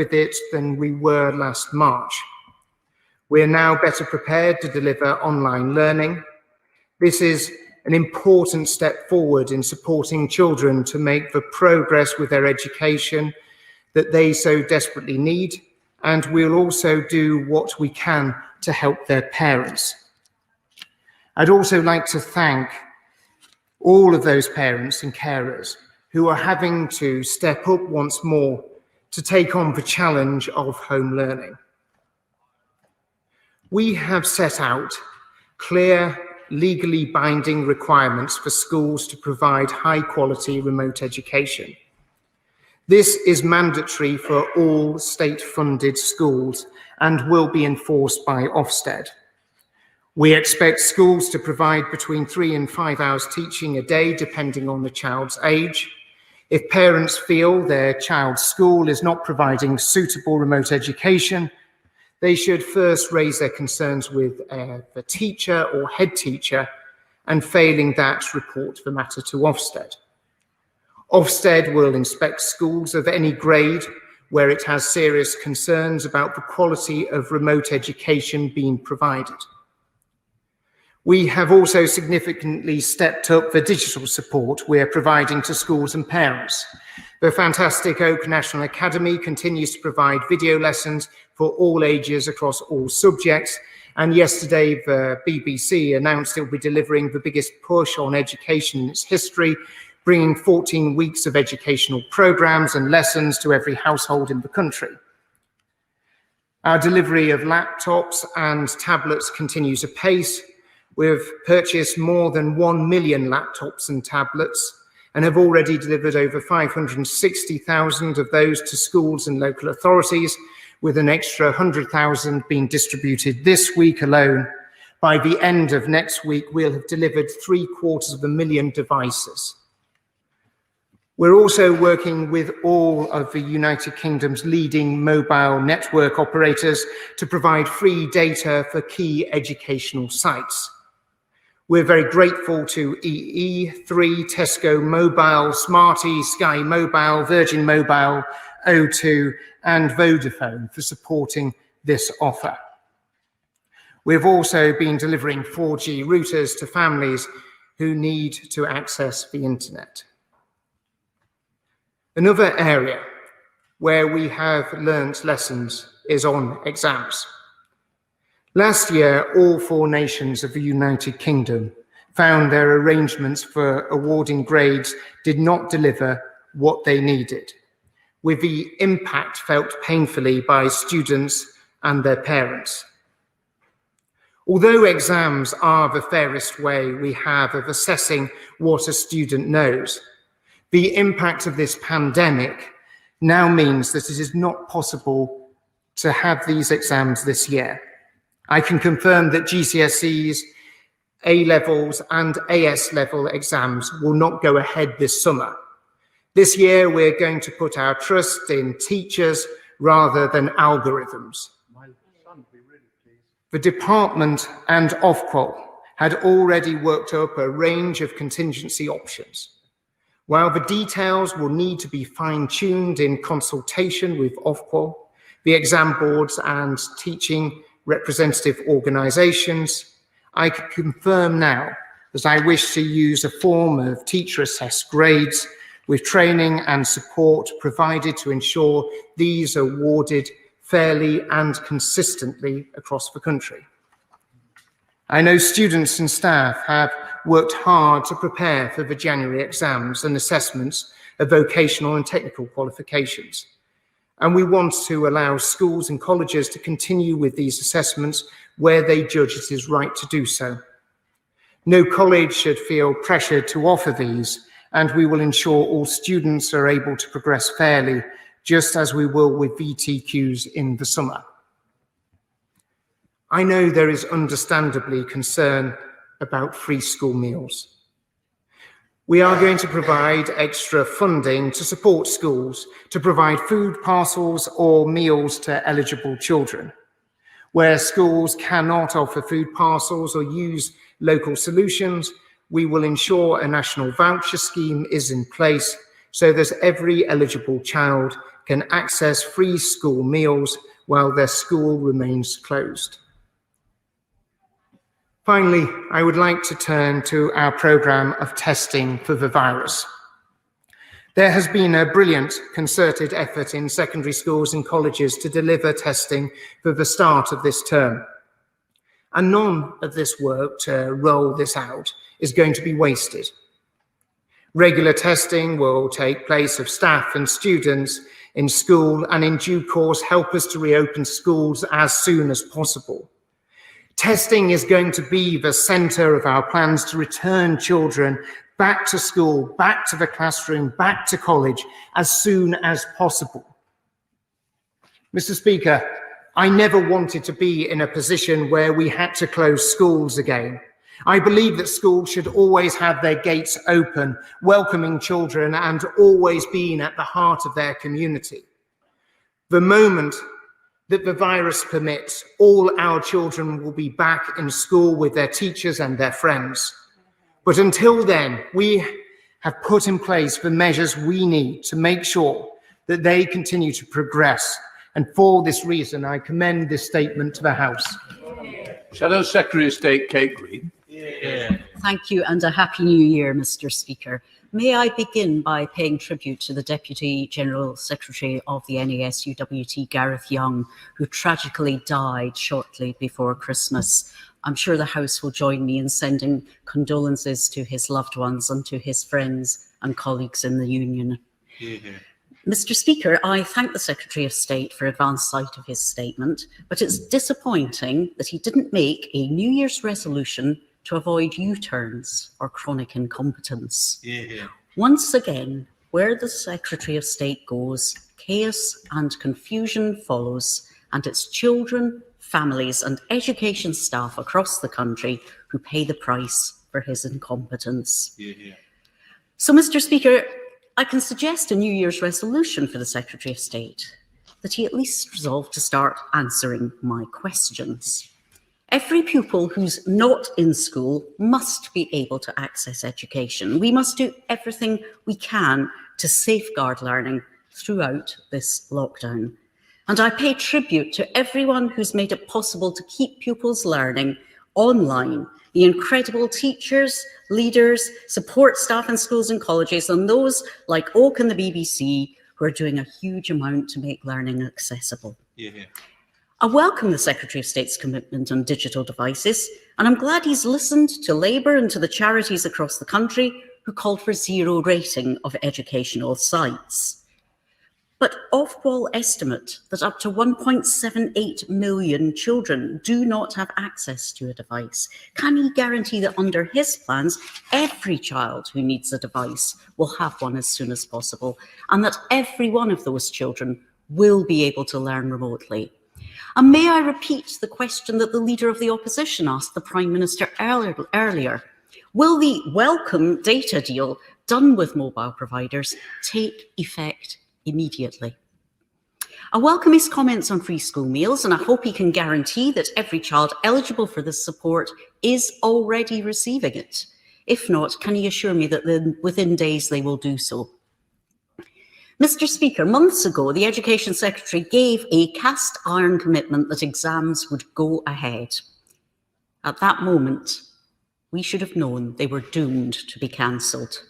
with it than we were last March. We are now better prepared to deliver online learning. This is an important step forward in supporting children to make the progress with their education that they so desperately need, and we'll also do what we can to help their parents. I'd also like to thank all of those parents and carers who are having to step up once more to take on the challenge of home learning. We have set out clear, legally binding requirements for schools to provide high-quality remote education. This is mandatory for all state-funded schools and will be enforced by Ofsted. We expect schools to provide between 3 and 5 hours teaching a day, depending on the child's age. If parents feel their child's school is not providing suitable remote education, they should first raise their concerns with the teacher or head teacher, and failing that, report the matter to Ofsted. Ofsted will inspect schools of any grade where it has serious concerns about the quality of remote education being provided. We have also significantly stepped up the digital support we are providing to schools and parents. The fantastic Oak National Academy continues to provide video lessons for all ages across all subjects, and yesterday the BBC announced it will be delivering the biggest push on education in its history, bringing 14 weeks of educational programmes and lessons to every household in the country. Our delivery of laptops and tablets continues apace. We've purchased more than 1 million laptops and tablets and have already delivered over 560,000 of those to schools and local authorities, with an extra 100,000 being distributed this week alone. By the end of next week, we'll have delivered 750,000 devices. We're also working with all of the United Kingdom's leading mobile network operators to provide free data for key educational sites. We're very grateful to EE3, Tesco Mobile, Smarty, Sky Mobile, Virgin Mobile, O2 and Vodafone for supporting this offer. We've also been delivering 4G routers to families who need to access the internet. Another area where we have learnt lessons is on exams. Last year, all 4 nations of the United Kingdom found their arrangements for awarding grades did not deliver what they needed, with the impact felt painfully by students and their parents. Although exams are the fairest way we have of assessing what a student knows, the impact of this pandemic now means that it is not possible to have these exams this year. I can confirm that GCSEs, A Levels and AS level exams will not go ahead this summer. This year, we're going to put our trust in teachers rather than algorithms. The department and Ofqual had already worked up a range of contingency options. While the details will need to be fine-tuned in consultation with Ofqual, the exam boards and teaching representative organisations, I can confirm now that I wish to use a form of teacher-assessed grades with training and support provided to ensure these are awarded fairly and consistently across the country. I know students and staff have worked hard to prepare for the January exams and assessments of vocational and technical qualifications. And we want to allow schools and colleges to continue with these assessments where they judge it is right to do so. No college should feel pressured to offer these, and we will ensure all students are able to progress fairly, just as we will with VTQs in the summer. I know there is understandably concern about free school meals. We are going to provide extra funding to support schools to provide food parcels or meals to eligible children. Where schools cannot offer food parcels or use local solutions, we will ensure a national voucher scheme is in place so that every eligible child can access free school meals while their school remains closed. Finally, I would like to turn to our programme of testing for the virus. There has been a brilliant concerted effort in secondary schools and colleges to deliver testing for the start of this term. And none of this work to roll this out is going to be wasted. Regular testing will take place of staff and students in school and in due course help us to reopen schools as soon as possible. Testing is going to be the centre of our plans to return children back to school, back to the classroom, back to college as soon as possible. Mr. Speaker, I never wanted to be in a position where we had to close schools again. I believe that schools should always have their gates open, welcoming children and always being at the heart of their community. The moment that the virus permits, all our children will be back in school with their teachers and their friends. But until then, we have put in place the measures we need to make sure that they continue to progress. And for this reason, I commend this statement to the House. Shadow Secretary of State Kate Green. Thank you and a happy new year, Mr. Speaker. May I begin by paying tribute to the Deputy General Secretary of the NASUWT, Gareth Young, who tragically died shortly before Christmas. I'm sure the House will join me in sending condolences to his loved ones and to his friends and colleagues in the Union. Mr. Speaker, I thank the Secretary of State for advance sight of his statement, but it's disappointing that he didn't make a New Year's resolution to avoid U-turns or chronic incompetence. Once again, where the Secretary of State goes, chaos and confusion follows, and it's children, families and education staff across the country who pay the price for his incompetence. So, Mr. Speaker, I can suggest a New Year's resolution for the Secretary of State, that he at least resolve to start answering my questions. Every pupil who's not in school must be able to access education. We must do everything we can to safeguard learning throughout this lockdown. And I pay tribute to everyone who's made it possible to keep pupils learning online, the incredible teachers, leaders, support staff in schools and colleges, and those like Oak and the BBC who are doing a huge amount to make learning accessible. I welcome the Secretary of State's commitment on digital devices, and I'm glad he's listened to Labour and to the charities across the country who called for zero rating of educational sites. But Ofwat estimate that up to 1.78 million children do not have access to a device. Can he guarantee that under his plans, every child who needs a device will have one as soon as possible, and that every one of those children will be able to learn remotely? And may I repeat the question that the Leader of the Opposition asked the Prime Minister earlier? Will the welcome data deal done with mobile providers take effect immediately? I welcome his comments on free school meals, and I hope he can guarantee that every child eligible for this support is already receiving it. If not, can he assure me that within days they will do so? Mr. Speaker, months ago, the Education Secretary gave a cast iron commitment that exams would go ahead. At that moment, we should have known they were doomed to be cancelled.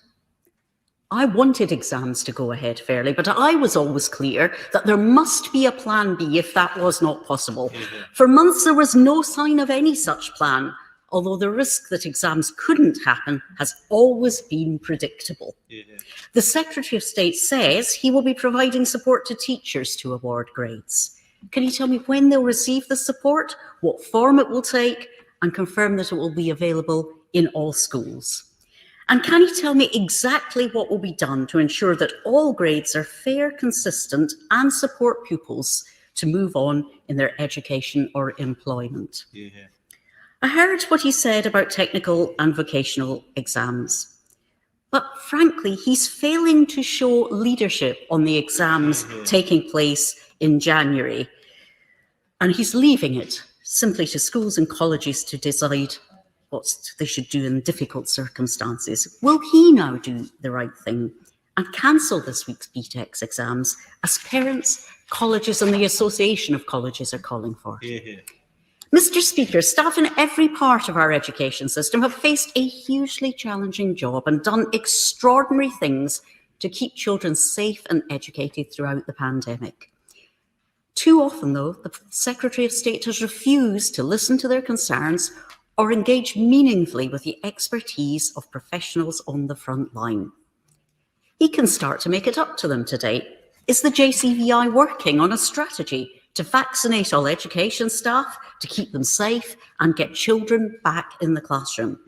I wanted exams to go ahead fairly, but I was always clear that there must be a plan B if that was not possible. For months, there was no sign of any such plan, although the risk that exams couldn't happen has always been predictable. The Secretary of State says he will be providing support to teachers to award grades. Can you tell me when they'll receive the support, what form it will take, and confirm that it will be available in all schools? And can you tell me exactly what will be done to ensure that all grades are fair, consistent, and support pupils to move on in their education or employment? I heard what he said about technical and vocational exams. But frankly, he's failing to show leadership on the exams taking place in January. And he's leaving it simply to schools and colleges to decide what they should do in difficult circumstances. Will he now do the right thing and cancel this week's BTEC exams, as parents, colleges and the Association of Colleges are calling for. Mr. Speaker, staff in every part of our education system have faced a hugely challenging job and done extraordinary things to keep children safe and educated throughout the pandemic. Too often, though, the Secretary of State has refused to listen to their concerns or engage meaningfully with the expertise of professionals on the front line. He can start to make it up to them today. Is the JCVI working on a strategy to vaccinate all education staff, to keep them safe and get children back in the classroom?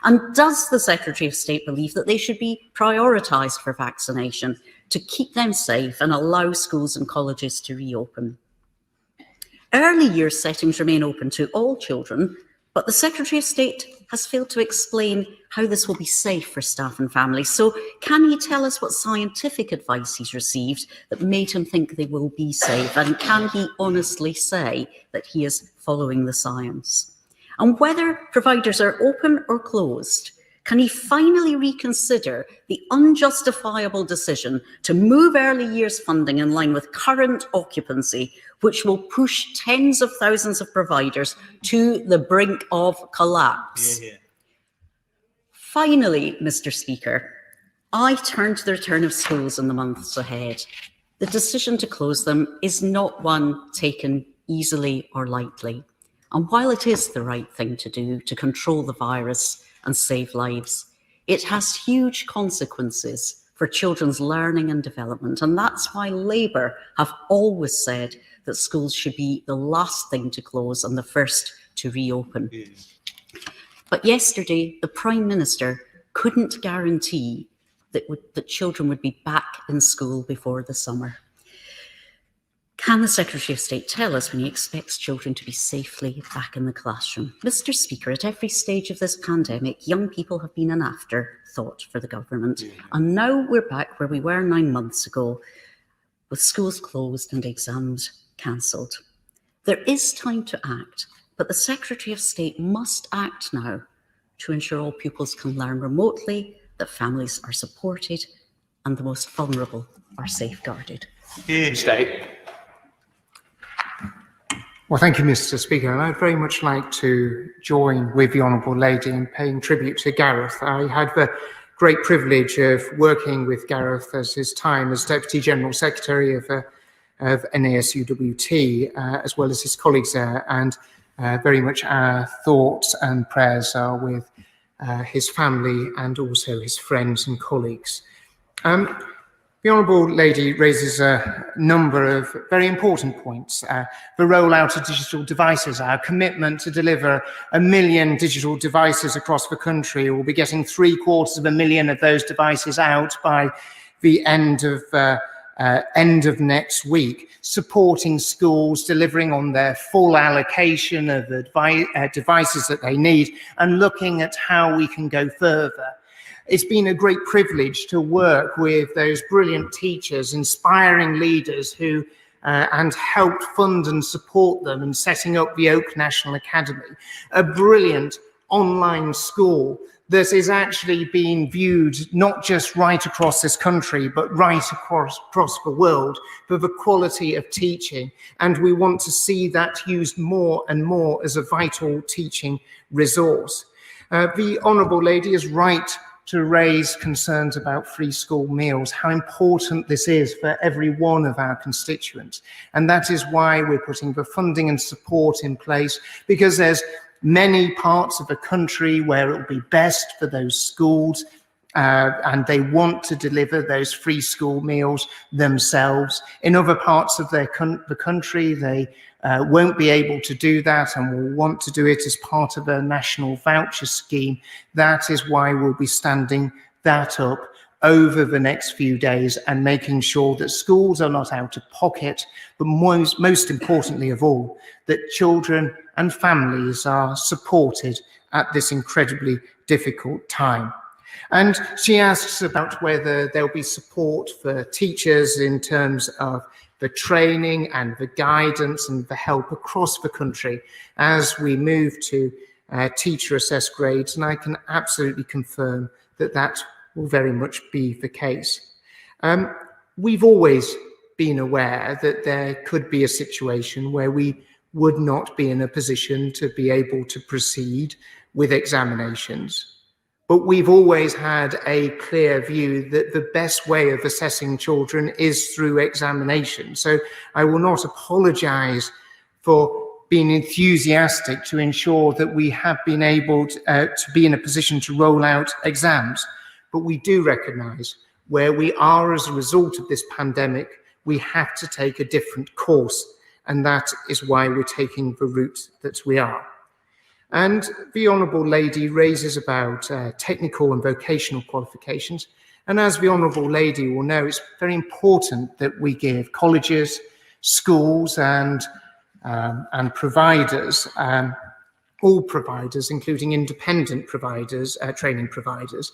And does the Secretary of State believe that they should be prioritised for vaccination to keep them safe and allow schools and colleges to reopen? Early years settings remain open to all children, but the Secretary of State has failed to explain how this will be safe for staff and families. So can he tell us what scientific advice he's received that made him think they will be safe? And can he honestly say that he is following the science? And whether providers are open or closed, can he finally reconsider the unjustifiable decision to move early years funding in line with current occupancy, which will push tens of thousands of providers to the brink of collapse? Finally, Mr. Speaker, I turn to the return of schools in the months ahead. The decision to close them is not one taken easily or lightly. And while it is the right thing to do to control the virus and save lives, it has huge consequences for children's learning and development. And that's why Labour have always said that schools should be the last thing to close and the first to reopen. But yesterday, the Prime Minister couldn't guarantee that children would be back in school before the summer. Can the Secretary of State tell us when he expects children to be safely back in the classroom? Mr. Speaker, at every stage of this pandemic, young people have been an afterthought for the government. And now we're back where we were 9 months ago, with schools closed and exams cancelled. There is time to act, but the Secretary of State must act now to ensure all pupils can learn remotely, that families are supported, and the most vulnerable are safeguarded. State. Well, thank you, Mr. Speaker, and I'd very much like to join with the Honourable Lady in paying tribute to Gareth. I had the great privilege of working with Gareth as his time as Deputy General Secretary of NASUWT, as well as his colleagues there, and very much our thoughts and prayers are with his family and also his friends and colleagues. The Honourable Lady raises a number of very important points. The rollout of digital devices, our commitment to deliver 1 million digital devices across the country. We'll be getting 750,000 of those devices out by the end of next week, supporting schools, delivering on their full allocation of devices that they need, and looking at how we can go further. It's been a great privilege to work with those brilliant teachers, inspiring leaders who and helped fund and support them in setting up the Oak National Academy, a brilliant online school that is actually being viewed not just right across this country, but right across the world for the quality of teaching. And we want to see that used more and more as a vital teaching resource. The Honourable Lady is right to raise concerns about free school meals, how important this is for every one of our constituents. And that is why we're putting the funding and support in place, because there's many parts of the country where it will be best for those schools and they want to deliver those free school meals themselves. In other parts of the country, they won't be able to do that and will want to do it as part of a national voucher scheme. That is why we'll be standing that up over the next few days and making sure that schools are not out of pocket, but most importantly of all, that children and families are supported at this incredibly difficult time. And she asks about whether there'll be support for teachers in terms of the training and the guidance and the help across the country as we move to teacher assessed grades. And I can absolutely confirm that that will very much be the case. We've always been aware that there could be a situation where we would not be in a position to be able to proceed with examinations. But we've always had a clear view that the best way of assessing children is through examination. So I will not apologise for being enthusiastic to ensure that we have been able to be in a position to roll out exams. But we do recognise where we are as a result of this pandemic, we have to take a different course. And that is why we're taking the route that we are. And the Honourable Lady raises about technical and vocational qualifications. And as the Honourable Lady will know, it's very important that we give colleges, schools and providers, all providers, including independent providers, training providers,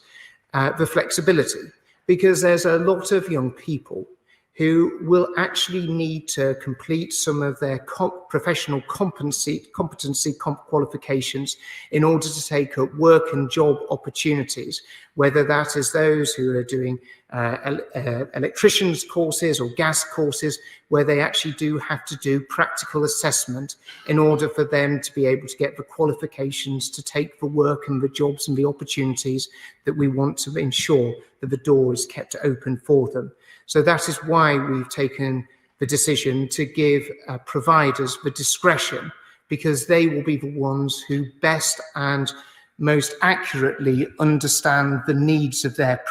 the flexibility. Because there's a lot of young people who will actually need to complete some of their professional competency qualifications in order to take up work and job opportunities, whether that is those who are doing electricians courses or gas courses, where they actually do have to do practical assessment in order for them to be able to get the qualifications to take the work and the jobs and the opportunities that we want to ensure that the door is kept open for them. So that is why we've taken the decision to give providers the discretion, because they will be the ones who best and most accurately understand the needs of their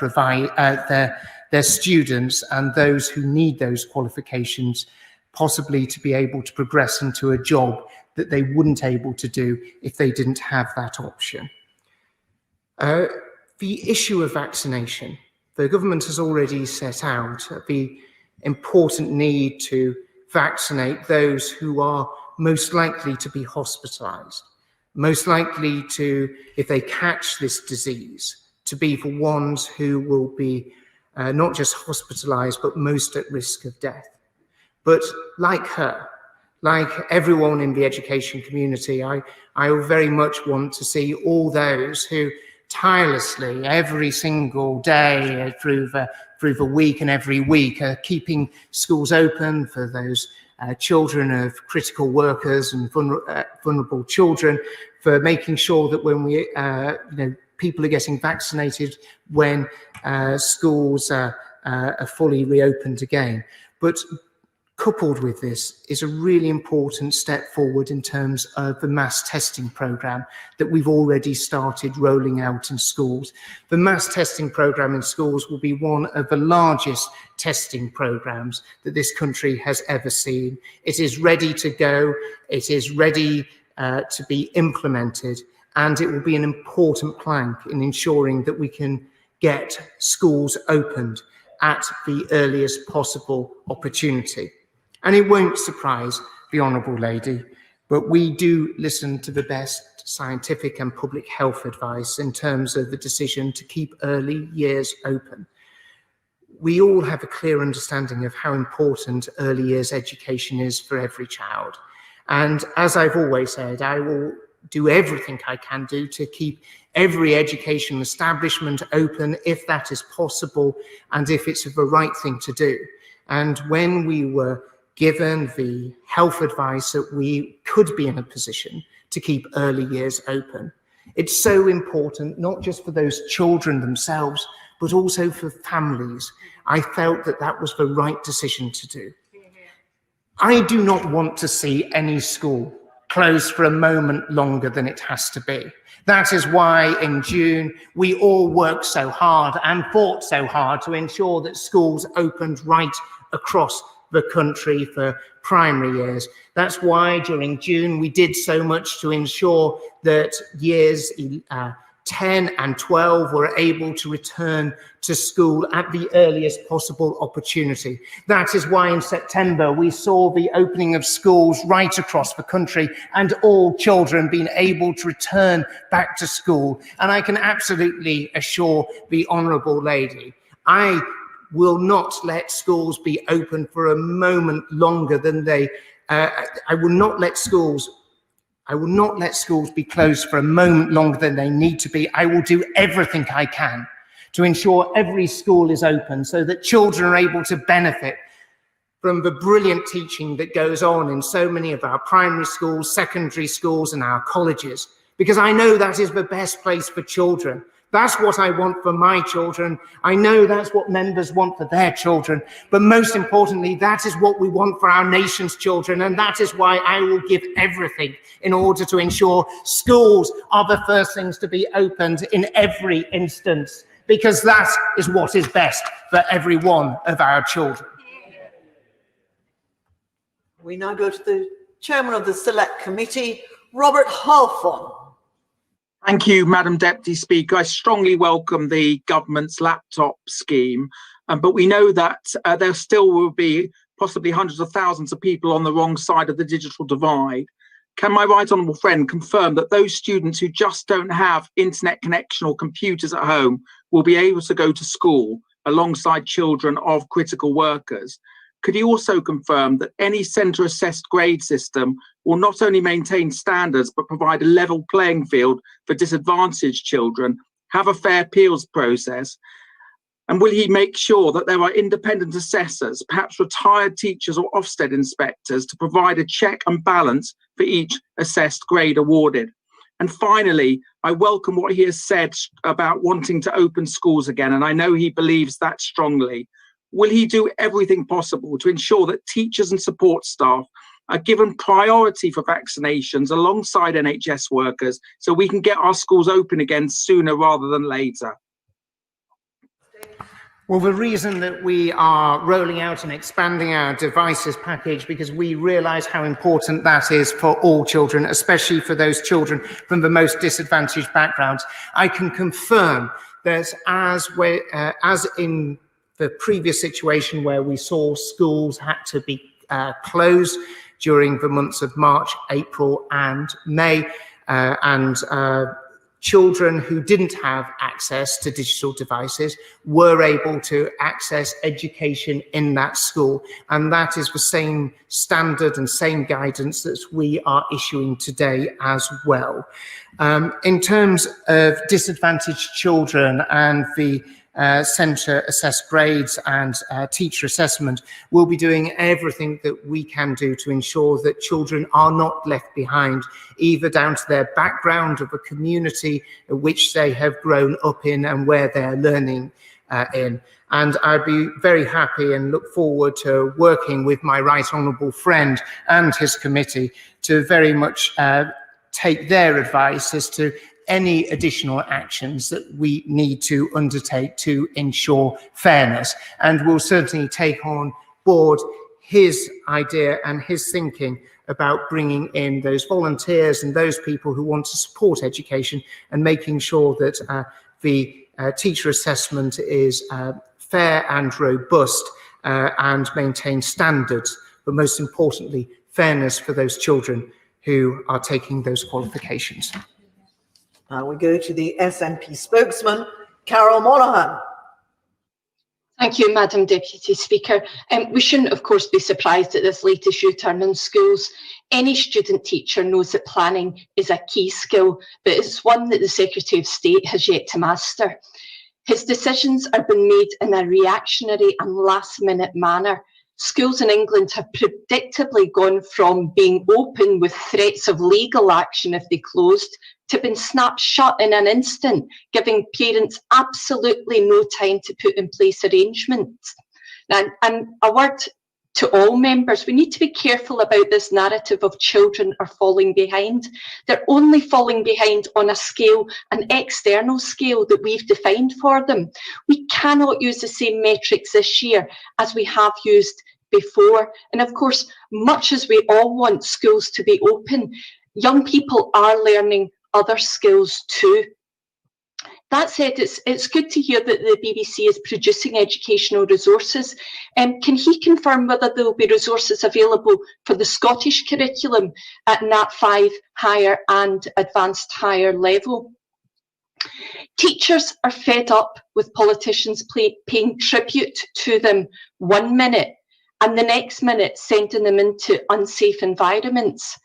students and those who need those qualifications, possibly to be able to progress into a job that they wouldn't able to do if they didn't have that option. The issue of vaccination. The government has already set out the important need to vaccinate those who are most likely to be hospitalised, most likely to, if they catch this disease, to be the ones who will be not just hospitalised, but most at risk of death. But like her, like everyone in the education community, I very much want to see all those who tirelessly every single day through the week and every week keeping schools open for those children of critical workers and vulnerable children, for making sure that when we people are getting vaccinated when schools are fully reopened again. But coupled with this is a really important step forward in terms of the mass testing programme that we've already started rolling out in schools. The mass testing programme in schools will be one of the largest testing programmes that this country has ever seen. It is ready to go, it is ready to be implemented, and it will be an important plank in ensuring that we can get schools opened at the earliest possible opportunity. And it won't surprise the Honourable Lady, but we do listen to the best scientific and public health advice in terms of the decision to keep early years open. We all have a clear understanding of how important early years education is for every child. And as I've always said, I will do everything I can do to keep every educational establishment open if that is possible and if it's the right thing to do. And when we were given the health advice that we could be in a position to keep early years open, it's so important, not just for those children themselves, but also for families. I felt that that was the right decision to do. I do not want to see any school closed for a moment longer than it has to be. That is why in June we all worked so hard and fought so hard to ensure that schools opened right across the country for primary years. That's why during June we did so much to ensure that years 10 and 12 were able to return to school at the earliest possible opportunity. That is why in September we saw the opening of schools right across the country and all children being able to return back to school. And I can absolutely assure the Honourable Lady, I will not let schools be open for a moment longer than they, I will not let schools be closed for a moment longer than they need to be. I will do everything I can to ensure every school is open so that children are able to benefit from the brilliant teaching that goes on in so many of our primary schools, secondary schools, and our colleges, because I know that is the best place for children. That's what I want for my children. I know that's what members want for their children. But most importantly, that is what we want for our nation's children. And that is why I will give everything in order to ensure schools are the first things to be opened in every instance, because that is what is best for every one of our children. We now go to the Chairman of the Select Committee, Robert Halfon. Thank you, Madam Deputy Speaker. I strongly welcome the government's laptop scheme, but we know that there still will be possibly hundreds of thousands of people on the wrong side of the digital divide. Can my right honourable friend confirm that those students who just don't have internet connection or computers at home will be able to go to school alongside children of critical workers? Could he also confirm that any centre assessed grade system will not only maintain standards but provide a level playing field for disadvantaged children, have a fair appeals process, and will he make sure that there are independent assessors, perhaps retired teachers or Ofsted inspectors, to provide a check and balance for each assessed grade awarded? And finally, I welcome what he has said about wanting to open schools again, and I know he believes that strongly. Will he do everything possible to ensure that teachers and support staff are given priority for vaccinations alongside NHS workers so we can get our schools open again sooner rather than later? Well, the reason that we are rolling out and expanding our devices package, because we realise how important that is for all children, especially for those children from the most disadvantaged backgrounds. I can confirm that as in the previous situation where we saw schools had to be closed during the months of March, April and May, and children who didn't have access to digital devices were able to access education in that school. And that is the same standard and same guidance that we are issuing today as well. In terms of disadvantaged children and the centre assessed grades and teacher assessment, we'll be doing everything that we can do to ensure that children are not left behind, either down to their background of a community which they have grown up in and where they're learning in. And I'd be very happy and look forward to working with my right honourable friend and his committee to very much take their advice as to any additional actions that we need to undertake to ensure fairness. And we'll certainly take on board his idea and his thinking about bringing in those volunteers and those people who want to support education and making sure that the teacher assessment is fair and robust and maintains standards, but most importantly, fairness for those children who are taking those qualifications. Now we go to the SNP spokesman, Carol Monaghan. Thank you, Madam Deputy Speaker. We shouldn't, of course, be surprised at this latest U-turn in schools. Any student teacher knows that planning is a key skill, but it's one that the Secretary of State has yet to master. His decisions are being made in a reactionary and last-minute manner. Schools in England have predictably gone from being open with threats of legal action if they closed to being snapped shut in an instant, giving parents absolutely no time to put in place arrangements. And a word to all members, we need to be careful about this narrative of children are falling behind. They're only falling behind on a scale, an external scale that we've defined for them. We cannot use the same metrics this year as we have used before. And of course, much as we all want schools to be open, young people are learning other skills too. That said, it's good to hear that the BBC is producing educational resources. Can he confirm whether there will be resources available for the Scottish curriculum at Nat 5 higher and advanced higher level? Teachers are fed up with politicians paying tribute to them 1 minute and the next minute sending them into unsafe environments.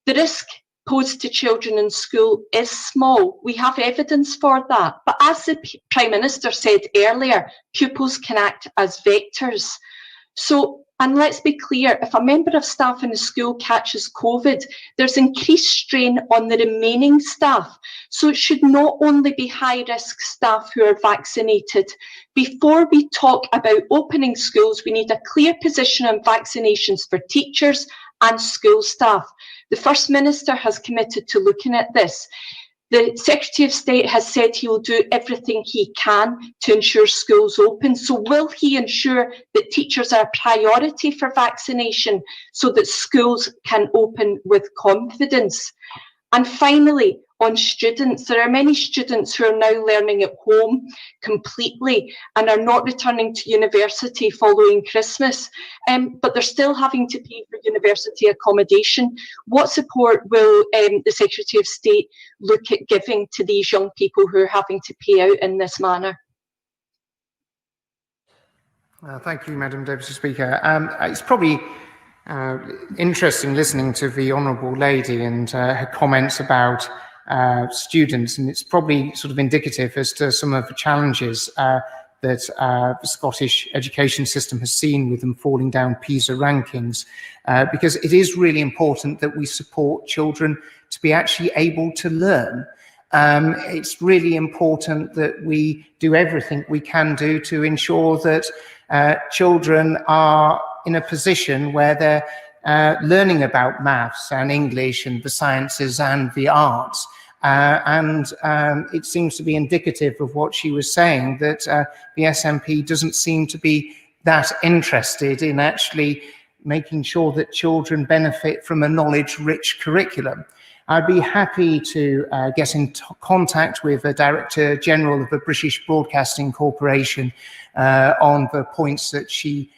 The risk posed to children in school is small. We have evidence for that. But as the Prime Minister said earlier, pupils can act as vectors. So, and let's be clear, if a member of staff in a school catches COVID, there's increased strain on the remaining staff. So it should not only be high-risk staff who are vaccinated. Before we talk about opening schools, we need a clear position on vaccinations for teachers and school staff. The First Minister has committed to looking at this. The Secretary of State has said he will do everything he can to ensure schools open. So will he ensure that teachers are a priority for vaccination so that schools can open with confidence? And finally, on students, there are many students who are now learning at home completely and are not returning to university following Christmas, but they're still having to pay for university accommodation. What support will the Secretary of State look at giving to these young people who are having to pay out in this manner? Thank you, Madam Deputy Speaker. It's probably interesting listening to the Honourable Lady and her comments about students, and it's probably sort of indicative as to some of the challenges that the Scottish education system has seen with them falling down PISA rankings, because it is really important that we support children to be actually able to learn. It's really important that we do everything we can do to ensure that children are in a position where they're learning about maths and English and the sciences and the arts. It seems to be indicative of what she was saying, that the SNP doesn't seem to be that interested in actually making sure that children benefit from a knowledge-rich curriculum. I'd be happy to get in contact with the Director General of the British Broadcasting Corporation on the points that she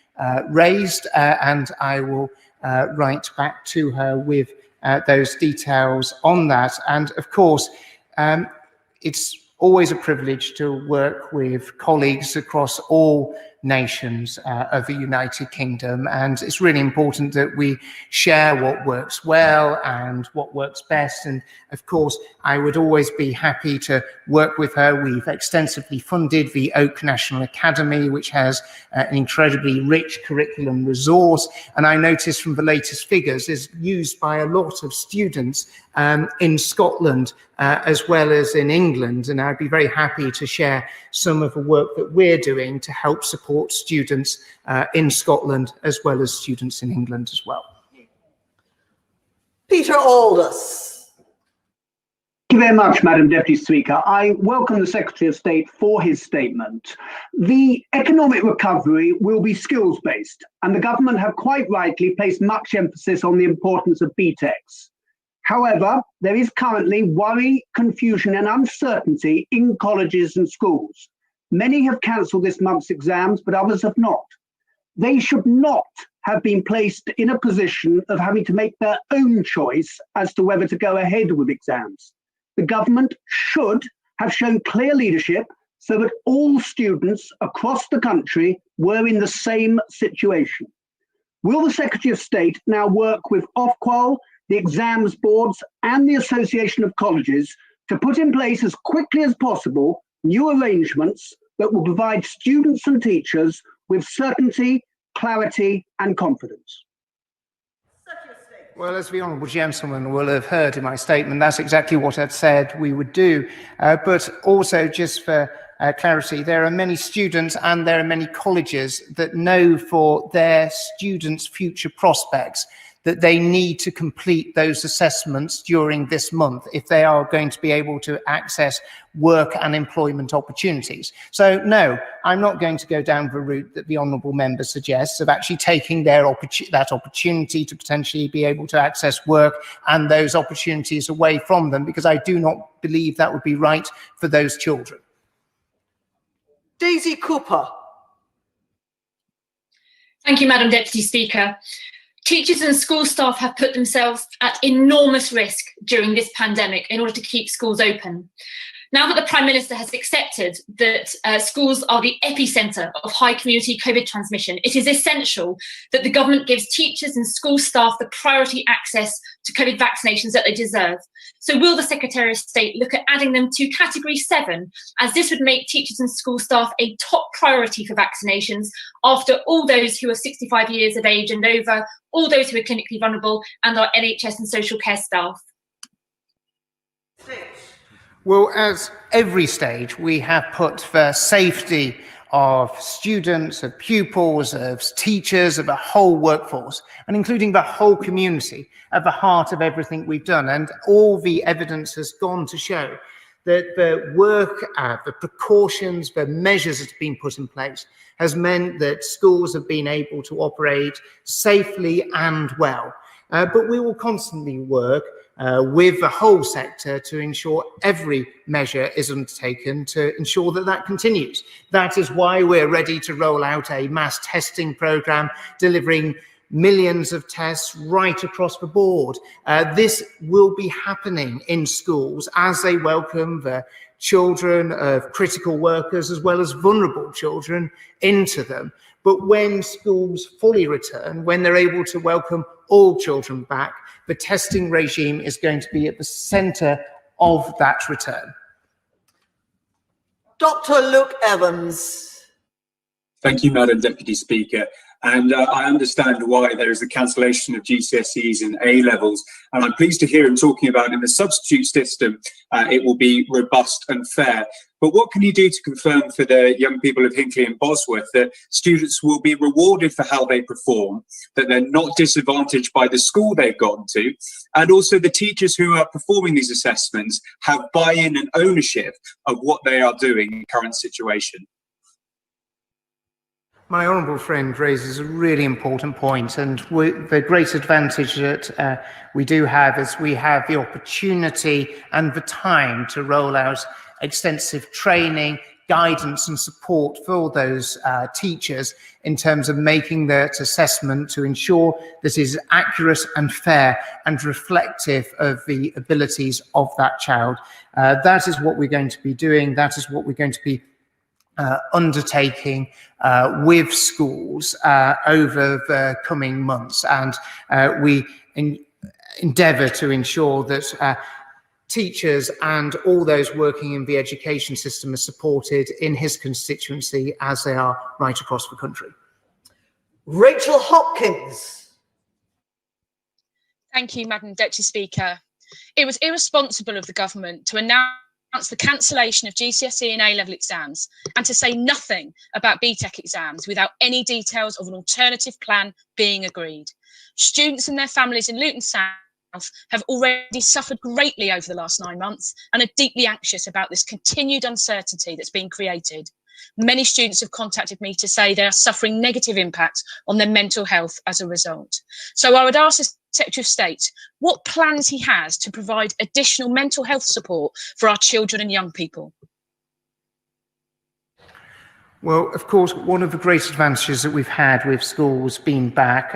raised, and I will write back to her with those details on that. And of course, it's always a privilege to work with colleagues across all nations of the United Kingdom, and it's really important that we share what works well and what works best. And of course, I would always be happy to work with her. We've extensively funded the Oak National Academy, which has an incredibly rich curriculum resource, and I noticed from the latest figures is used by a lot of students in Scotland as well as in England, and I'd be very happy to share some of the work that we're doing to help support students in Scotland as well as students in England as well. Peter Aldous. Thank you very much, Madam Deputy Speaker. I welcome the Secretary of State for his statement. The economic recovery will be skills-based, and the government have quite rightly placed much emphasis on the importance of BTECs. However, there is currently worry, confusion and uncertainty in colleges and schools. Many have cancelled this month's exams, but others have not. They should not have been placed in a position of having to make their own choice as to whether to go ahead with exams. The government should have shown clear leadership so that all students across the country were in the same situation. Will the Secretary of State now work with Ofqual, the exams boards and the Association of Colleges to put in place as quickly as possible new arrangements that will provide students and teachers with certainty, clarity and confidence? Well, as the Honourable Gentleman will have heard in my statement, that's exactly what I've said we would do. But also, just for clarity, there are many students and there are many colleges that know for their students' future prospects that they need to complete those assessments during this month if they are going to be able to access work and employment opportunities. So no, I'm not going to go down the route that the Honourable Member suggests of actually taking that opportunity to potentially be able to access work and those opportunities away from them, because I do not believe that would be right for those children. Daisy Cooper. Thank you, Madam Deputy Speaker. Teachers and school staff have put themselves at enormous risk during this pandemic in order to keep schools open. Now that the Prime Minister has accepted that schools are the epicentre of high community COVID transmission, it is essential that the government gives teachers and school staff the priority access to COVID vaccinations that they deserve. So will the Secretary of State look at adding them to Category 7, as this would make teachers and school staff a top priority for vaccinations after all those who are 65 years of age and over, all those who are clinically vulnerable, and our NHS and social care staff? Well, as every stage, we have put the safety of students, of pupils, of teachers, of the whole workforce, and including the whole community, at the heart of everything we've done. And all the evidence has gone to show that the work, the precautions, the measures that have been put in place has meant that schools have been able to operate safely and well. But we will constantly work with the whole sector to ensure every measure is undertaken to ensure that that continues. That is why we're ready to roll out a mass testing programme, delivering millions of tests right across the board. This will be happening in schools as they welcome the children of critical workers as well as vulnerable children into them. But when schools fully return, when they're able to welcome all children back, the testing regime is going to be at the centre of that return. Dr. Luke Evans. Thank you, Madam Deputy Speaker. And I understand why there is a cancellation of GCSEs and A Levels. And I'm pleased to hear him talking about in the substitute system, it will be robust and fair. But what can you do to confirm for the young people of Hinckley and Bosworth that students will be rewarded for how they perform, that they're not disadvantaged by the school they've gone to, and also the teachers who are performing these assessments have buy-in and ownership of what they are doing in the current situation? My honourable friend raises a really important point, and the great advantage that we do have is we have the opportunity and the time to roll out extensive training, guidance and support for those teachers in terms of making that assessment to ensure that it is accurate and fair and reflective of the abilities of that child. That is what we're going to be doing. That is what we're going to be undertaking with schools over the coming months, and we endeavour to ensure that teachers and all those working in the education system are supported in his constituency as they are right across the country. Rachel Hopkins. Thank you, Madam Deputy Speaker. It was irresponsible of the government to announce the cancellation of GCSE and A Level exams and to say nothing about BTEC exams without any details of an alternative plan being agreed. Students and their families in Luton South have already suffered greatly over the last 9 months and are deeply anxious about this continued uncertainty that's been created. Many students have contacted me to say they are suffering negative impacts on their mental health as a result. So I would ask the Secretary of State what plans he has to provide additional mental health support for our children and young people. Well, of course, one of the great advantages that we've had with schools being back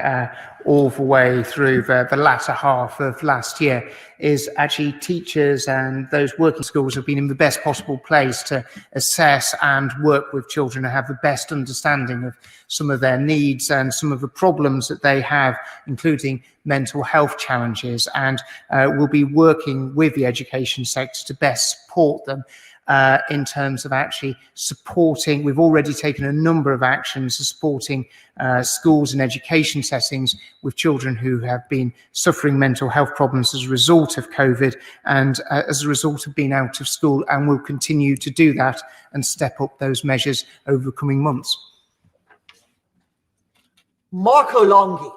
all the way through the latter half of last year is actually teachers and those working schools have been in the best possible place to assess and work with children and have the best understanding of some of their needs and some of the problems that they have, including mental health challenges. And we'll be working with the education sector to best support them in terms of actually supporting. We've already taken a number of actions supporting schools and education settings with children who have been suffering mental health problems as a result of COVID and as a result of being out of school, and we'll continue to do that and step up those measures over the coming months. Marco Longhi.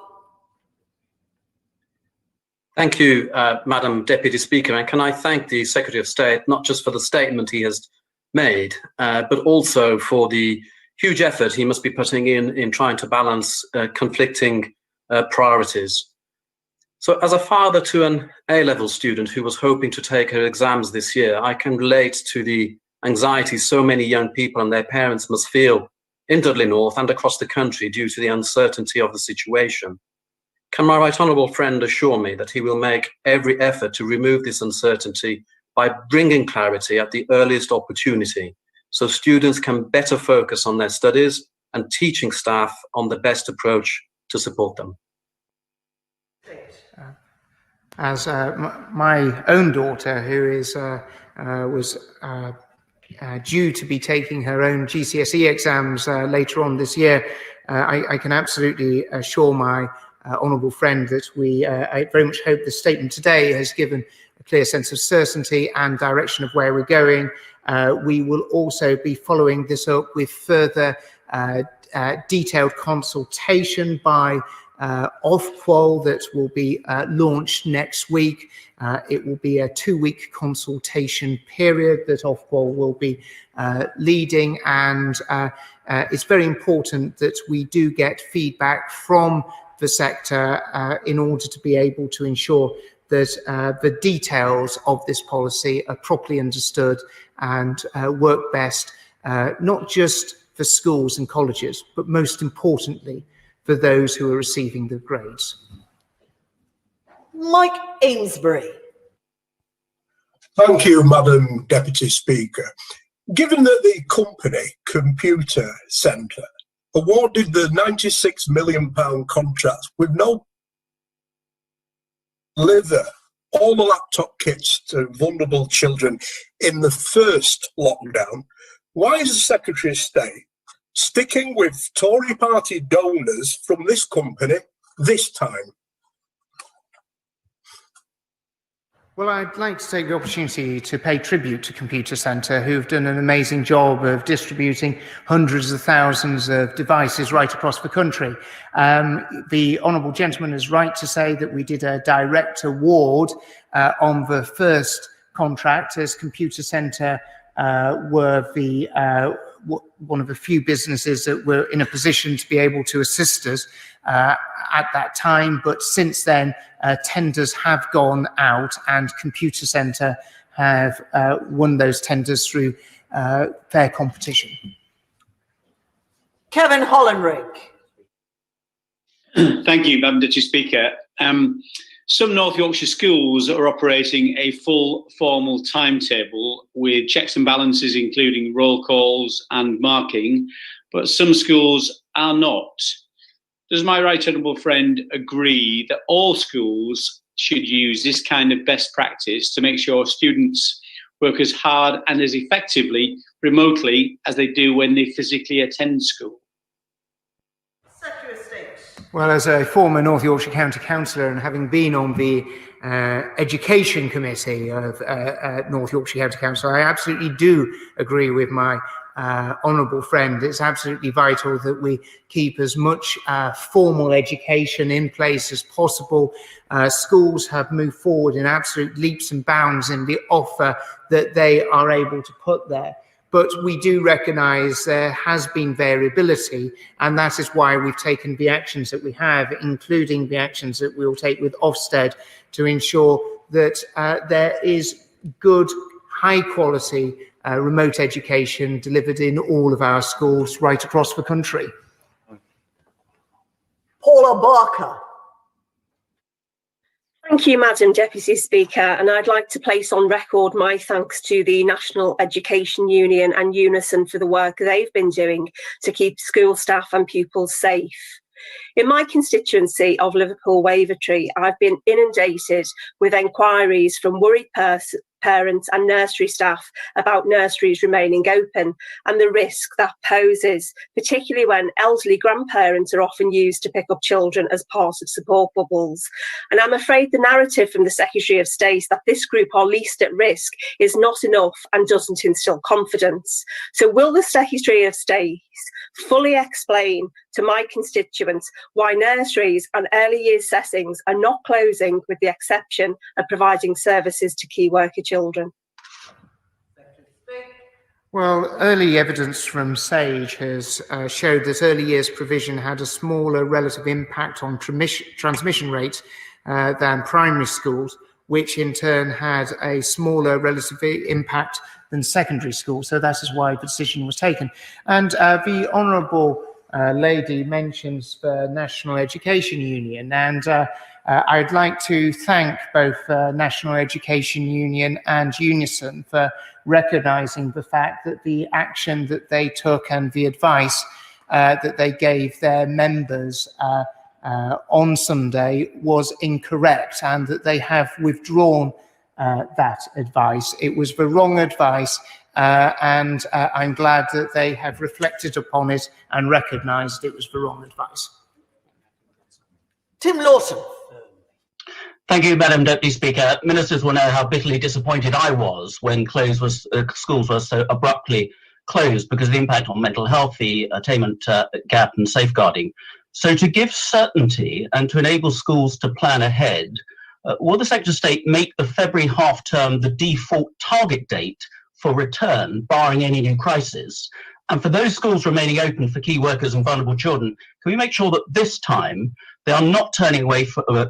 Thank you, Madam Deputy Speaker, and can I thank the Secretary of State not just for the statement he has made, but also for the huge effort he must be putting in trying to balance conflicting priorities. So as a father to an A-level student who was hoping to take her exams this year, I can relate to the anxiety so many young people and their parents must feel in Dudley North and across the country due to the uncertainty of the situation. Can my right honourable friend assure me that he will make every effort to remove this uncertainty by bringing clarity at the earliest opportunity, so students can better focus on their studies and teaching staff on the best approach to support them. As my own daughter, who is was due to be taking her own GCSE exams later on this year, I can absolutely assure my honourable friend that I very much hope the statement today has given a clear sense of certainty and direction of where we're going. We will also be following this up with further detailed consultation by Ofqual that will be launched next week. It will be a 2-week consultation period that Ofqual will be leading, and it's very important that we do get feedback from the sector in order to be able to ensure that the details of this policy are properly understood and work best, not just for schools and colleges, but most importantly, for those who are receiving the grades. Mike Amesbury. Thank you, Madam Deputy Speaker. Given that the company Computer Centre awarded the £96 million contract with no deliver all the laptop kits to vulnerable children in the first lockdown, why is the Secretary of State sticking with Tory party donors from this company this time? Well, I'd like to take the opportunity to pay tribute to Computer Centre, who've done an amazing job of distributing hundreds of thousands of devices right across the country. The Honourable Gentleman is right to say that we did a direct award on the first contract, as Computer Centre were the one of the few businesses that were in a position to be able to assist us at that time. But since then, tenders have gone out, and Computer Centre have won those tenders through fair competition. Kevin Hollenrick. Thank you, Madam Deputy Speaker. Some North Yorkshire schools are operating a full formal timetable with checks and balances, including roll calls and marking, but some schools are not. Does my right honourable friend agree that all schools should use this kind of best practice to make sure students work as hard and as effectively remotely as they do when they physically attend school? Well, as a former North Yorkshire County Councillor and having been on the Education Committee of North Yorkshire County Council, I absolutely do agree with my honourable friend. It's absolutely vital that we keep as much formal education in place as possible. Schools have moved forward in absolute leaps and bounds in the offer that they are able to put there. But we do recognise there has been variability, and that is why we've taken the actions that we have, including the actions that we will take with Ofsted to ensure that there is good, high-quality remote education delivered in all of our schools right across the country. Paula Barker. Thank you, Madam Deputy Speaker, and I'd like to place on record my thanks to the National Education Union and Unison for the work they've been doing to keep school staff and pupils safe. In my constituency of Liverpool Wavertree, I've been inundated with enquiries from worried parents and nursery staff about nurseries remaining open and the risk that poses, particularly when elderly grandparents are often used to pick up children as part of support bubbles. And I'm afraid the narrative from the Secretary of State that this group are least at risk is not enough and doesn't instil confidence. So will the Secretary of State fully explain to my constituents why nurseries and early years settings are not closing, with the exception of providing services to key worker children? Well, early evidence from SAGE has showed that early years provision had a smaller relative impact on transmission rates than primary schools, which in turn had a smaller relative impact than secondary schools. So that is why the decision was taken. And the Honourable lady mentions the National Education Union, and I'd like to thank both National Education Union and Unison for recognising the fact that the action that they took and the advice that they gave their members on Sunday was incorrect, and that they have withdrawn that advice. It was the wrong advice, and I'm glad that they have reflected upon it and recognised it was the wrong advice. Tim Lawson. Thank you, Madam Deputy Speaker. Ministers will know how bitterly disappointed I was when schools were so abruptly closed because of the impact on mental health, the attainment gap and safeguarding. So to give certainty and to enable schools to plan ahead, will the Secretary of State make the February half term the default target date for return, barring any new crisis? And for those schools remaining open for key workers and vulnerable children, can we make sure that this time they are not turning away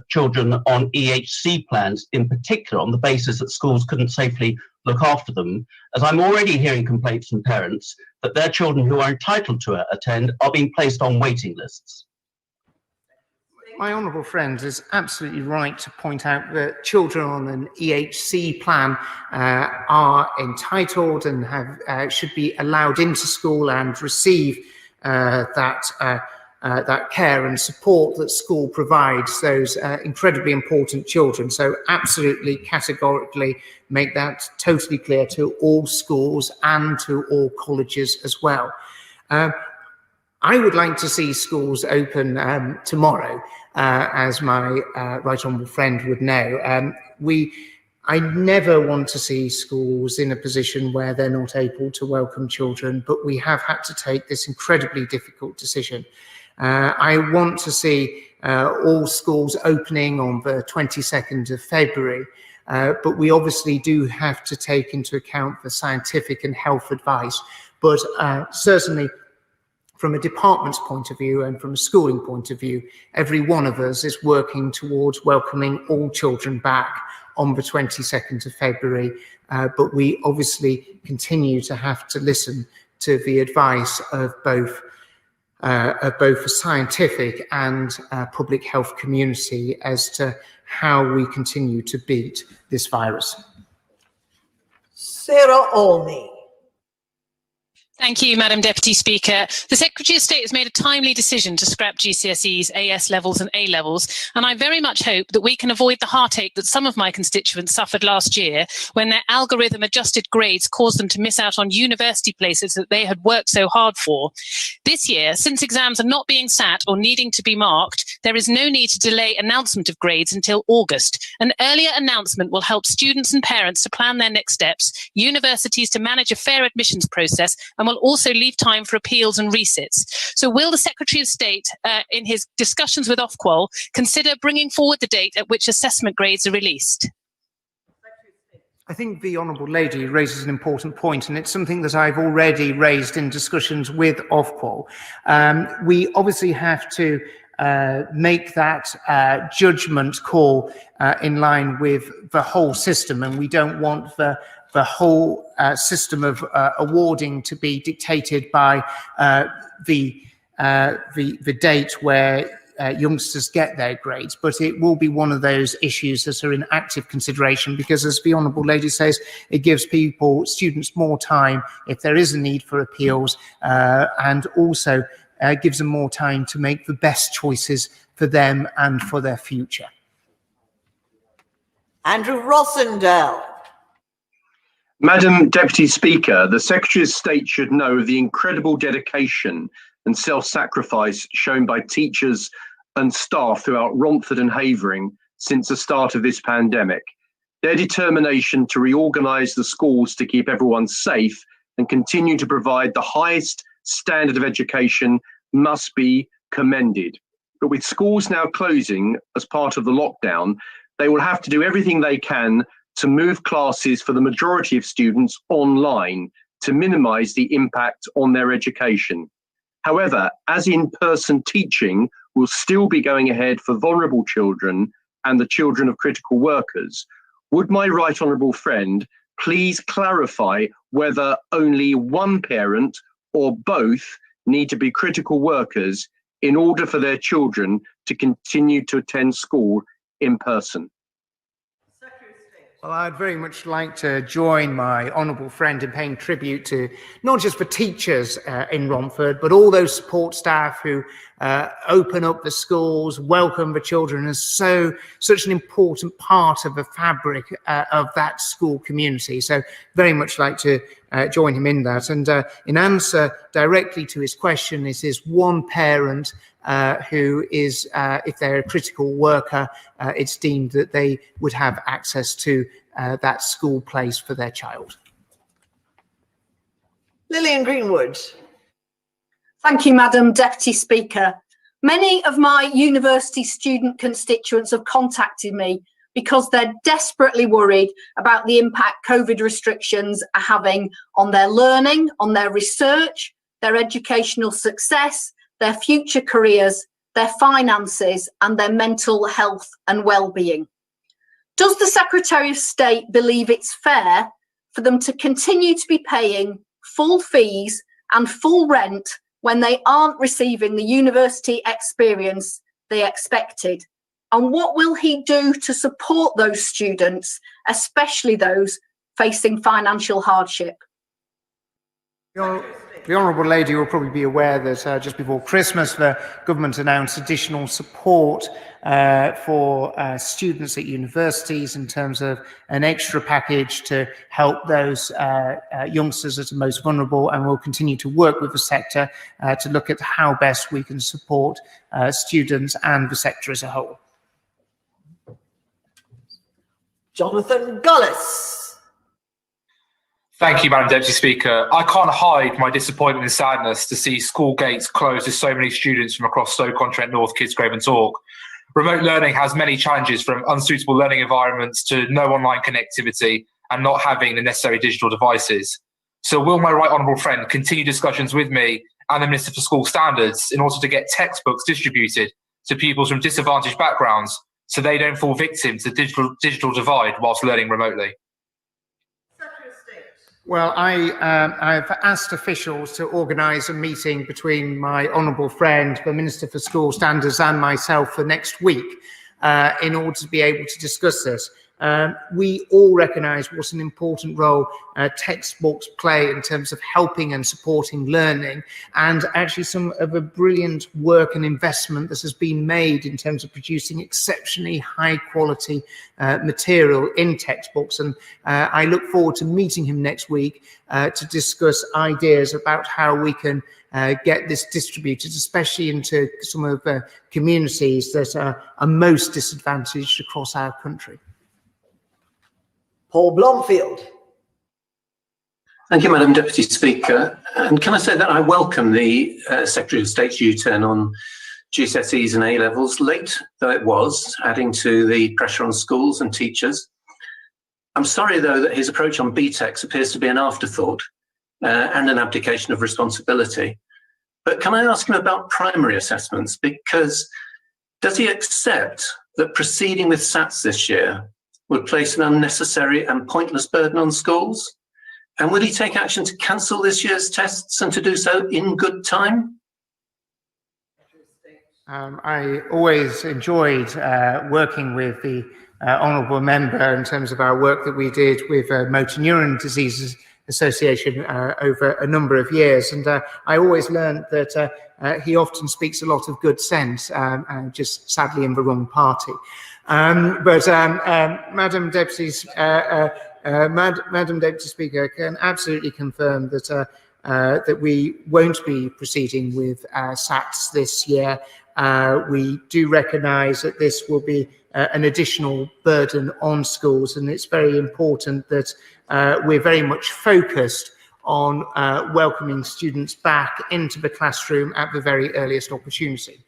children on EHC plans, in particular on the basis that schools couldn't safely look after them, as I'm already hearing complaints from parents that their children who are entitled to attend are being placed on waiting lists? My honourable friend is absolutely right to point out that children on an EHC plan are entitled and should be allowed into school and receive that care and support that school provides those incredibly important children. So absolutely, categorically make that totally clear to all schools and to all colleges as well. I would like to see schools open tomorrow, as my right honourable friend would know. I never want to see schools in a position where they're not able to welcome children, but we have had to take this incredibly difficult decision. I want to see all schools opening on the 22nd of February, but we obviously do have to take into account the scientific and health advice. But certainly, from a department's point of view and from a schooling point of view, every one of us is working towards welcoming all children back on the 22nd of February. But we obviously continue to have to listen to the advice of both the scientific and public health community as to how we continue to beat this virus. Sarah Olney. Thank you, Madam Deputy Speaker. The Secretary of State has made a timely decision to scrap GCSEs, AS levels and A levels, and I very much hope that we can avoid the heartache that some of my constituents suffered last year when their algorithm-adjusted grades caused them to miss out on university places that they had worked so hard for. This year, since exams are not being sat or needing to be marked, there is no need to delay announcement of grades until August. An earlier announcement will help students and parents to plan their next steps, universities to manage a fair admissions process, and will also leave time for appeals and resits. So will the Secretary of State, in his discussions with Ofqual, consider bringing forward the date at which assessment grades are released? I think the Honourable Lady raises an important point, and it's something that I've already raised in discussions with Ofqual. We obviously have to make that judgment call in line with the whole system, and we don't want the whole system of awarding to be dictated by the date where youngsters get their grades. But it will be one of those issues that are in active consideration, because as the Honourable Lady says, it gives students more time if there is a need for appeals, and also gives them more time to make the best choices for them and for their future. Andrew Rossendale. Madam Deputy Speaker, the Secretary of State should know the incredible dedication and self-sacrifice shown by teachers and staff throughout Romford and Havering since the start of this pandemic. Their determination to reorganise the schools to keep everyone safe and continue to provide the highest standard of education must be commended. But with schools now closing as part of the lockdown, they will have to do everything they can to move classes for the majority of students online to minimise the impact on their education. However, as in-person teaching will still be going ahead for vulnerable children and the children of critical workers, would my right honourable friend please clarify whether only one parent or both need to be critical workers in order for their children to continue to attend school in person? Well, I'd very much like to join my honourable friend in paying tribute to not just the teachers in Romford, but all those support staff who open up the schools, welcome the children as such an important part of the fabric of that school community. So very much like to join him in that. And in answer directly to his question, it is one parent who is, if they're a critical worker, it's deemed that they would have access to that school place for their child. Lillian Greenwood. Thank you, Madam Deputy Speaker. Many of my university student constituents have contacted me because they're desperately worried about the impact COVID restrictions are having on their learning, on their research, their educational success, their future careers, their finances, and their mental health and well-being. Does the Secretary of State believe it's fair for them to continue to be paying full fees and full rent when they aren't receiving the university experience they expected? And what will he do to support those students, especially those facing financial hardship? The Honourable Lady will probably be aware that just before Christmas, the government announced additional support for students at universities in terms of an extra package to help those youngsters that are most vulnerable, and we'll continue to work with the sector to look at how best we can support students and the sector as a whole. Jonathan Gullis. Thank you, Madam Deputy Speaker. I can't hide my disappointment and sadness to see school gates closed to so many students from across Stoke-on-Trent North, Kidsgrove and Torque. Remote learning has many challenges, from unsuitable learning environments to no online connectivity and not having the necessary digital devices. So will my right honourable friend continue discussions with me and the Minister for School Standards in order to get textbooks distributed to pupils from disadvantaged backgrounds so they don't fall victim to the digital divide whilst learning remotely? Well, I've asked officials to organise a meeting between my honourable friend, the Minister for School Standards, and myself for next week in order to be able to discuss this. We all recognise what an important role textbooks play in terms of helping and supporting learning, and actually some of the brilliant work and investment that has been made in terms of producing exceptionally high quality material in textbooks. And I look forward to meeting him next week to discuss ideas about how we can get this distributed, especially into some of the communities that are most disadvantaged across our country. Paul Blomfield. Thank you, Madam Deputy Speaker. And can I say that I welcome the Secretary of State's U-turn on GCSEs and A Levels, late though it was, adding to the pressure on schools and teachers. I'm sorry, though, that his approach on BTECs appears to be an afterthought and an abdication of responsibility. But can I ask him about primary assessments? Because does he accept that proceeding with SATs this year would place an unnecessary and pointless burden on schools? And will he take action to cancel this year's tests and to do so in good time? I always enjoyed working with the honourable member in terms of our work that we did with Motor Neuron Diseases Association over a number of years, and I always learned that he often speaks a lot of good sense, just sadly in the wrong party. Madam Deputy Speaker, can absolutely confirm that that we won't be proceeding with SATs this year. We do recognise that this will be an additional burden on schools, and it's very important that we're very much focused on welcoming students back into the classroom at the very earliest opportunity.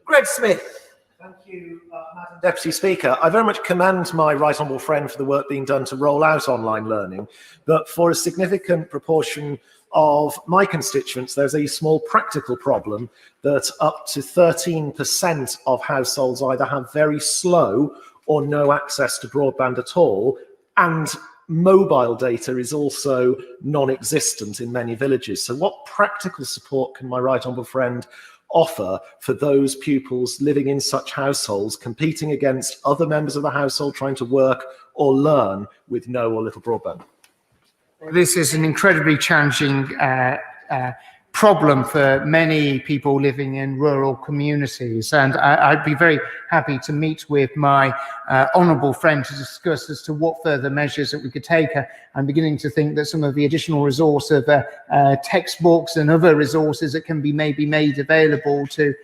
Greg Smith. Thank you, Madam Deputy Speaker. I very much commend my right honourable friend for the work being done to roll out online learning, but for a significant proportion of my constituents, there's a small practical problem that up to 13% of households either have very slow or no access to broadband at all, and mobile data is also non-existent in many villages. So what practical support can my right honourable friend offer for those pupils living in such households, competing against other members of the household trying to work or learn with no or little broadband? This is an incredibly challenging problem for many people living in rural communities, and I'd be very happy to meet with my honourable friend to discuss as to what further measures that we could take. I'm beginning to think that some of the additional resource of textbooks and other resources that can be maybe made available to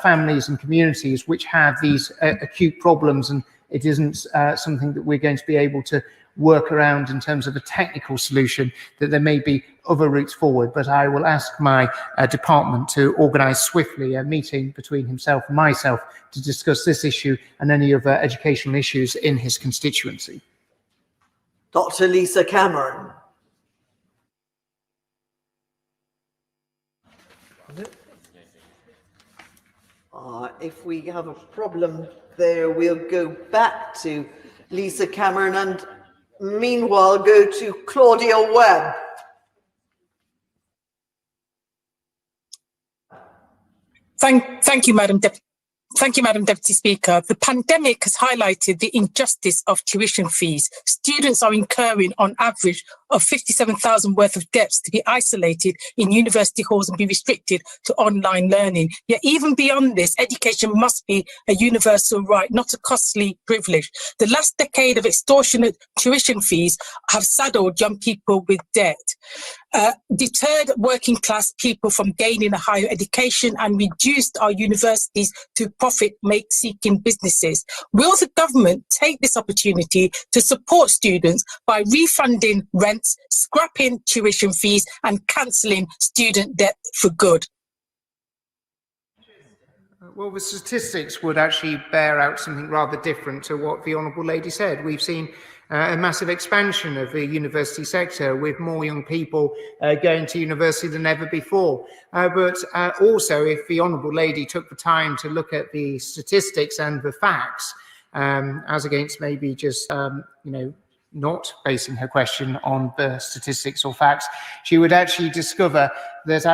families and communities which have these acute problems, and it isn't something that we're going to be able to work around in terms of a technical solution, that there may be other routes forward. But I will ask my department to organise swiftly a meeting between himself and myself to discuss this issue and any other educational issues in his constituency. Dr. Lisa Cameron. If we have a problem there, we'll go back to Lisa Cameron and meanwhile go to Claudia Webb. Thank you, Madam Deputy Speaker. The pandemic has highlighted the injustice of tuition fees. Students are incurring on average of 57,000 worth of debts to be isolated in university halls and be restricted to online learning. Yet even beyond this, education must be a universal right, not a costly privilege. The last decade of extortionate tuition fees have saddled young people with debt, deterred working class people from gaining a higher education, and reduced our universities to profit-seeking businesses. Will the government take this opportunity to support students by refunding rents, scrapping tuition fees, and cancelling student debt for good? Well, the statistics would actually bear out something rather different to what the Honourable Lady said. We've seen a massive expansion of the university sector, with more young people going to university than ever before. But also, if the Honourable Lady took the time to look at the statistics and the facts, as against maybe just, not basing her question on the statistics or facts, she would actually discover there's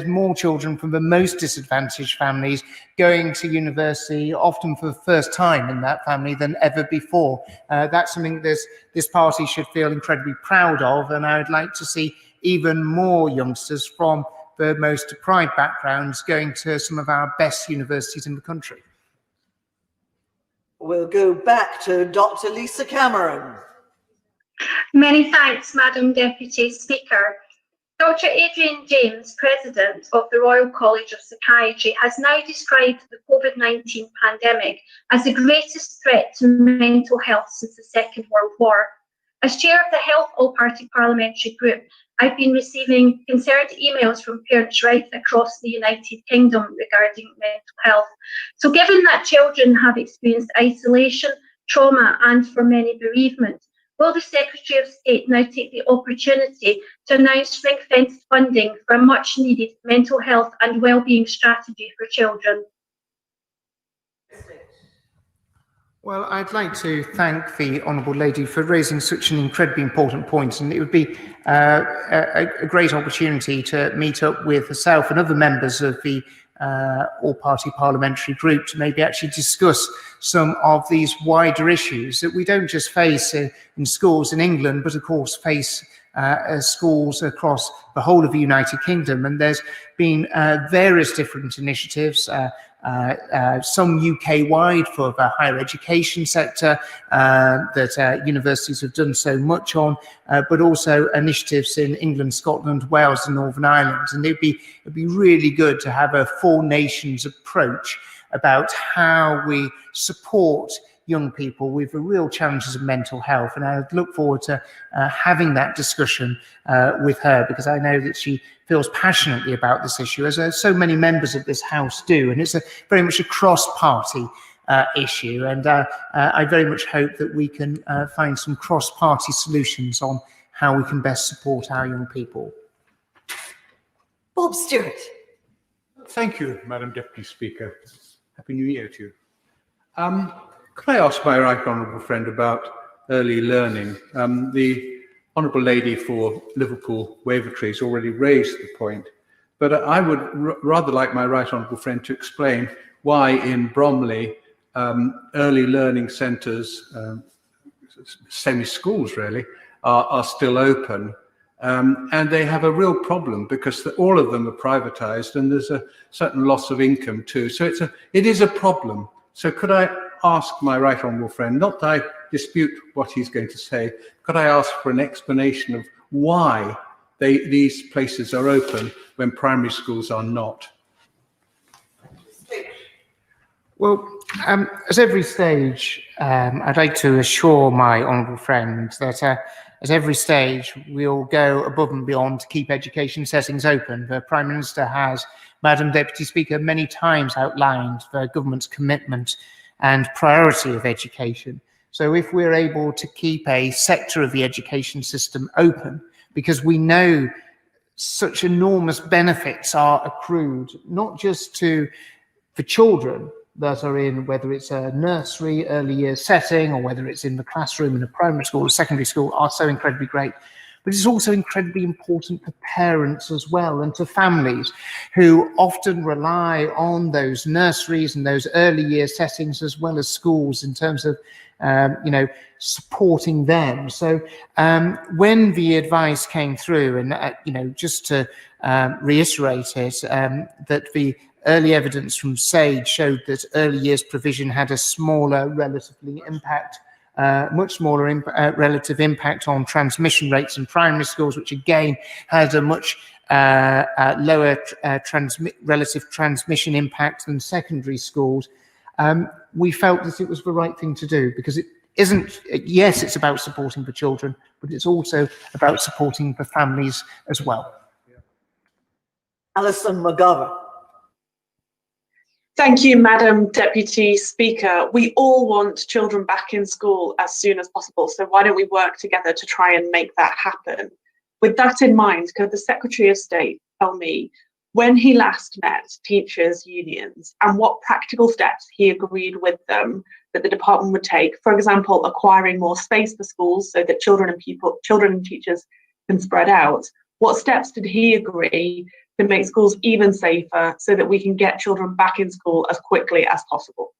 more children from the most disadvantaged families going to university, often for the first time in that family, than ever before. That's something this party should feel incredibly proud of, and I would like to see even more youngsters from the most deprived backgrounds going to some of our best universities in the country. We'll go back to Dr. Lisa Cameron. Many thanks, Madam Deputy Speaker. Dr. Adrian James, President of the Royal College of Psychiatry, has now described the COVID-19 pandemic as the greatest threat to mental health since the Second World War. As chair of the Health All-Party Parliamentary Group, I've been receiving concerned emails from parents right across the United Kingdom regarding mental health. So given that children have experienced isolation, trauma, and for many bereavement, will the Secretary of State now take the opportunity to announce ring-fenced funding for a much-needed mental health and wellbeing strategy for children? Well, I'd like to thank the Honourable Lady for raising such an incredibly important point, and it would be a great opportunity to meet up with herself and other members of the all-party parliamentary group to maybe actually discuss some of these wider issues that we don't just face in schools in England, but of course face schools across the whole of the United Kingdom. And there's been various different initiatives, some UK-wide for the higher education sector that universities have done so much on, but also initiatives in England, Scotland, Wales and Northern Ireland. And it'd be really good to have a four nations approach about how we support young people with the real challenges of mental health. And I look forward to having that discussion with her, because I know that she feels passionately about this issue, as so many members of this House do. And it's very much a cross-party issue. And I very much hope that we can find some cross-party solutions on how we can best support our young people. Bob Stewart. Thank you, Madam Deputy Speaker. Happy New Year to you. Could I ask my right honourable friend about early learning? The Honourable Lady for Liverpool Wavertree has already raised the point but I would rather like my right honourable friend to explain why in Bromley early learning centres, semi-schools really, are still open. And they have a real problem because all of them are privatised and there's a certain loss of income too. So it is a problem. So could I ask my right honourable friend, not that I dispute what he's going to say, could I ask for an explanation of why these places are open when primary schools are not? Well, at every stage, I'd like to assure my honourable friend that at every stage we'll go above and beyond to keep education settings open. The Prime Minister has, Madam Deputy Speaker, many times outlined the government's commitment and priority of education. So if we're able to keep a sector of the education system open, because we know such enormous benefits are accrued, not just to the children that are in, whether it's a nursery, early years setting, or whether it's in the classroom in a primary school or secondary school, are so incredibly great. But it's also incredibly important for parents as well, and to families who often rely on those nurseries and those early years settings as well as schools in terms of supporting them. So when the advice came through, and just to reiterate it, that the early evidence from SAGE showed that early years provision had a smaller relatively impact, much smaller relative impact on transmission rates in primary schools, which again had a much lower relative transmission impact than secondary schools. We felt that it was the right thing to do, because it isn't, yes, it's about supporting the children, but it's also about supporting the families as well. Alison McGovern. Thank you, Madam Deputy Speaker. We all want children back in school as soon as possible, so why don't we work together to try and make that happen? With that in mind, could the Secretary of State tell me when he last met teachers' unions and what practical steps he agreed with them that the department would take? For example, acquiring more space for schools so that children and teachers can spread out. What steps did he agree to make schools even safer so that we can get children back in school as quickly as possible?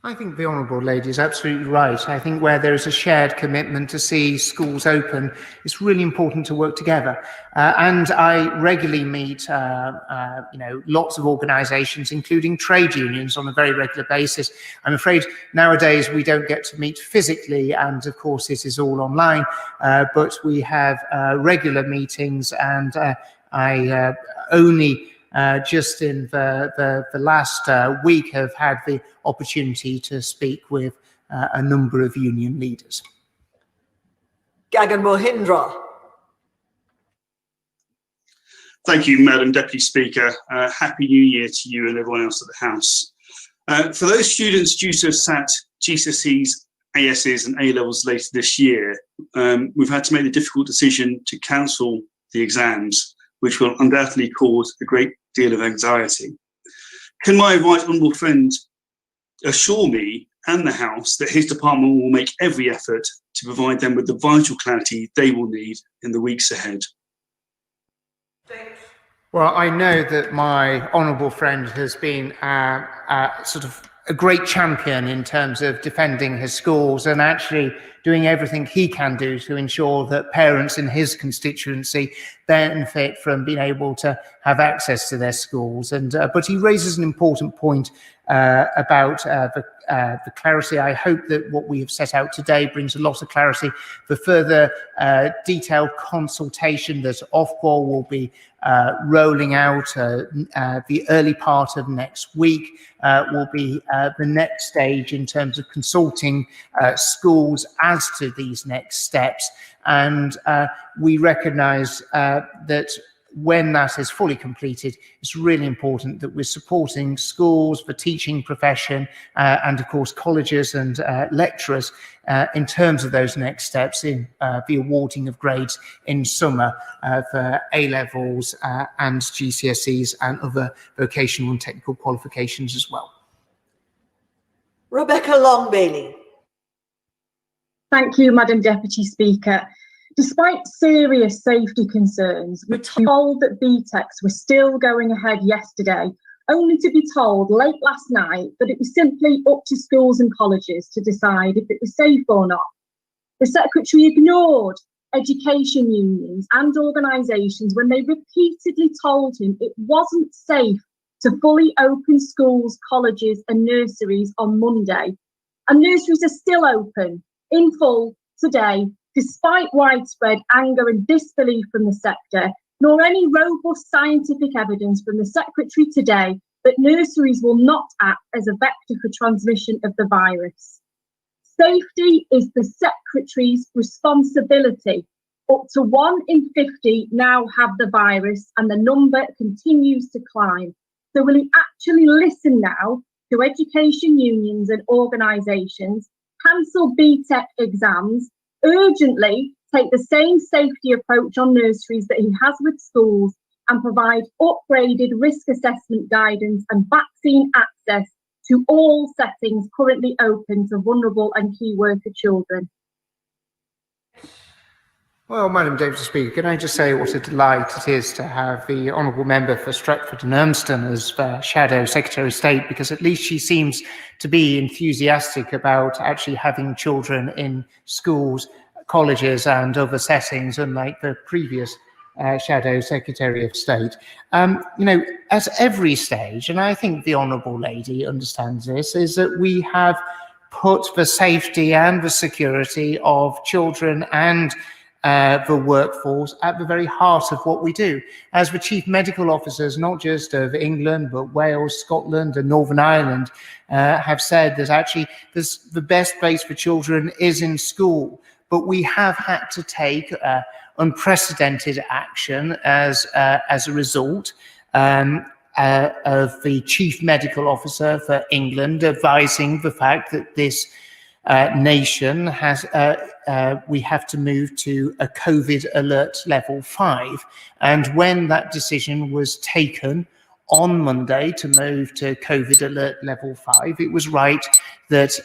I think the Honourable Lady is absolutely right. I think where there is a shared commitment to see schools open, it's really important to work together. And I regularly meet, lots of organisations, including trade unions, on a very regular basis. I'm afraid nowadays we don't get to meet physically, and of course this is all online, but we have regular meetings, and I only just in the last week have had the opportunity to speak with a number of union leaders. Gagan Mohindra. Thank you, Madam Deputy Speaker. Happy New Year to you and everyone else at the House. For those students due to have sat GCSEs, ASs and A Levels later this year, we've had to make the difficult decision to cancel the exams, which will undoubtedly cause a great deal of anxiety. Can my right honourable friend assure me and the House that his department will make every effort to provide them with the vital clarity they will need in the weeks ahead? Well, I know that my honourable friend has been sort of a great champion in terms of defending his schools and actually doing everything he can do to ensure that parents in his constituency benefit from being able to have access to their schools. But he raises an important point about the clarity. I hope that what we have set out today brings a lot of clarity. The further detailed consultation that Ofqual will be rolling out the early part of next week will be the next stage in terms of consulting schools as to these next steps. And we recognise that when that is fully completed, it's really important that we're supporting schools, the teaching profession, and of course colleges and lecturers in terms of those next steps in the awarding of grades in summer for A Levels and GCSEs and other vocational and technical qualifications as well. Rebecca Long-Bailey. Thank you, Madam Deputy Speaker. Despite serious safety concerns, we're told that BTECs were still going ahead yesterday, only to be told late last night that it was simply up to schools and colleges to decide if it was safe or not. The Secretary ignored education unions and organisations when they repeatedly told him it wasn't safe to fully open schools, colleges and nurseries on Monday. And nurseries are still open in full today, despite widespread anger and disbelief from the sector, nor any robust scientific evidence from the Secretary today that nurseries will not act as a vector for transmission of the virus. Safety is the Secretary's responsibility. Up to 1 in 50 now have the virus and the number continues to climb. So will he actually listen now to education unions and organisations, cancel BTEC exams, urgently take the same safety approach on nurseries that he has with schools, and provide upgraded risk assessment guidance and vaccine access to all settings currently open to vulnerable and key worker children? Well, Madam Deputy Speaker, can I just say what a delight it is to have the Honourable Member for Stretford and Urmston as Shadow Secretary of State, because at least she seems to be enthusiastic about actually having children in schools, colleges and other settings, unlike the previous Shadow Secretary of State. You know, at every stage, and I think the Honourable Lady understands this, is that we have put the safety and the security of children and the workforce at the very heart of what we do. As the chief medical officers, not just of England, but Wales, Scotland and Northern Ireland have said that actually the best place for children is in school. But we have had to take unprecedented action as a result of the chief medical officer for England advising the fact that this nation has we have to move to a COVID alert level 5. And when that decision was taken on Monday to move to COVID alert level 5, it was right that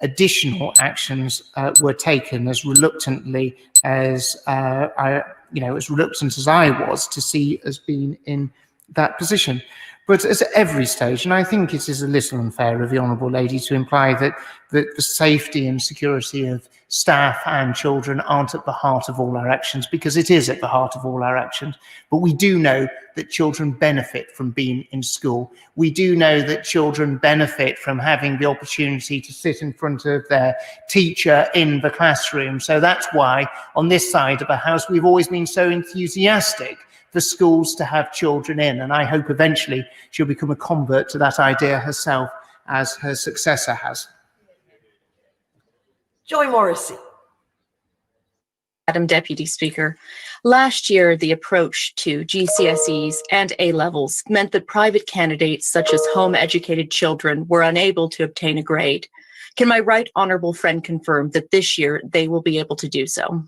additional actions were taken, as reluctantly as as reluctant as I was to see us being in that position. But at every stage, and I think it is a little unfair of the Honourable Lady to imply that the safety and security of staff and children aren't at the heart of all our actions, because it is at the heart of all our actions. But we do know that children benefit from being in school. We do know that children benefit from having the opportunity to sit in front of their teacher in the classroom. So that's why on this side of the house, we've always been so enthusiastic for schools to have children in, and I hope eventually she'll become a convert to that idea herself, as her successor has. Joy Morrissey. Madam Deputy Speaker, last year the approach to GCSEs and A Levels meant that private candidates such as home-educated children were unable to obtain a grade. Can my right honourable friend confirm that this year they will be able to do so?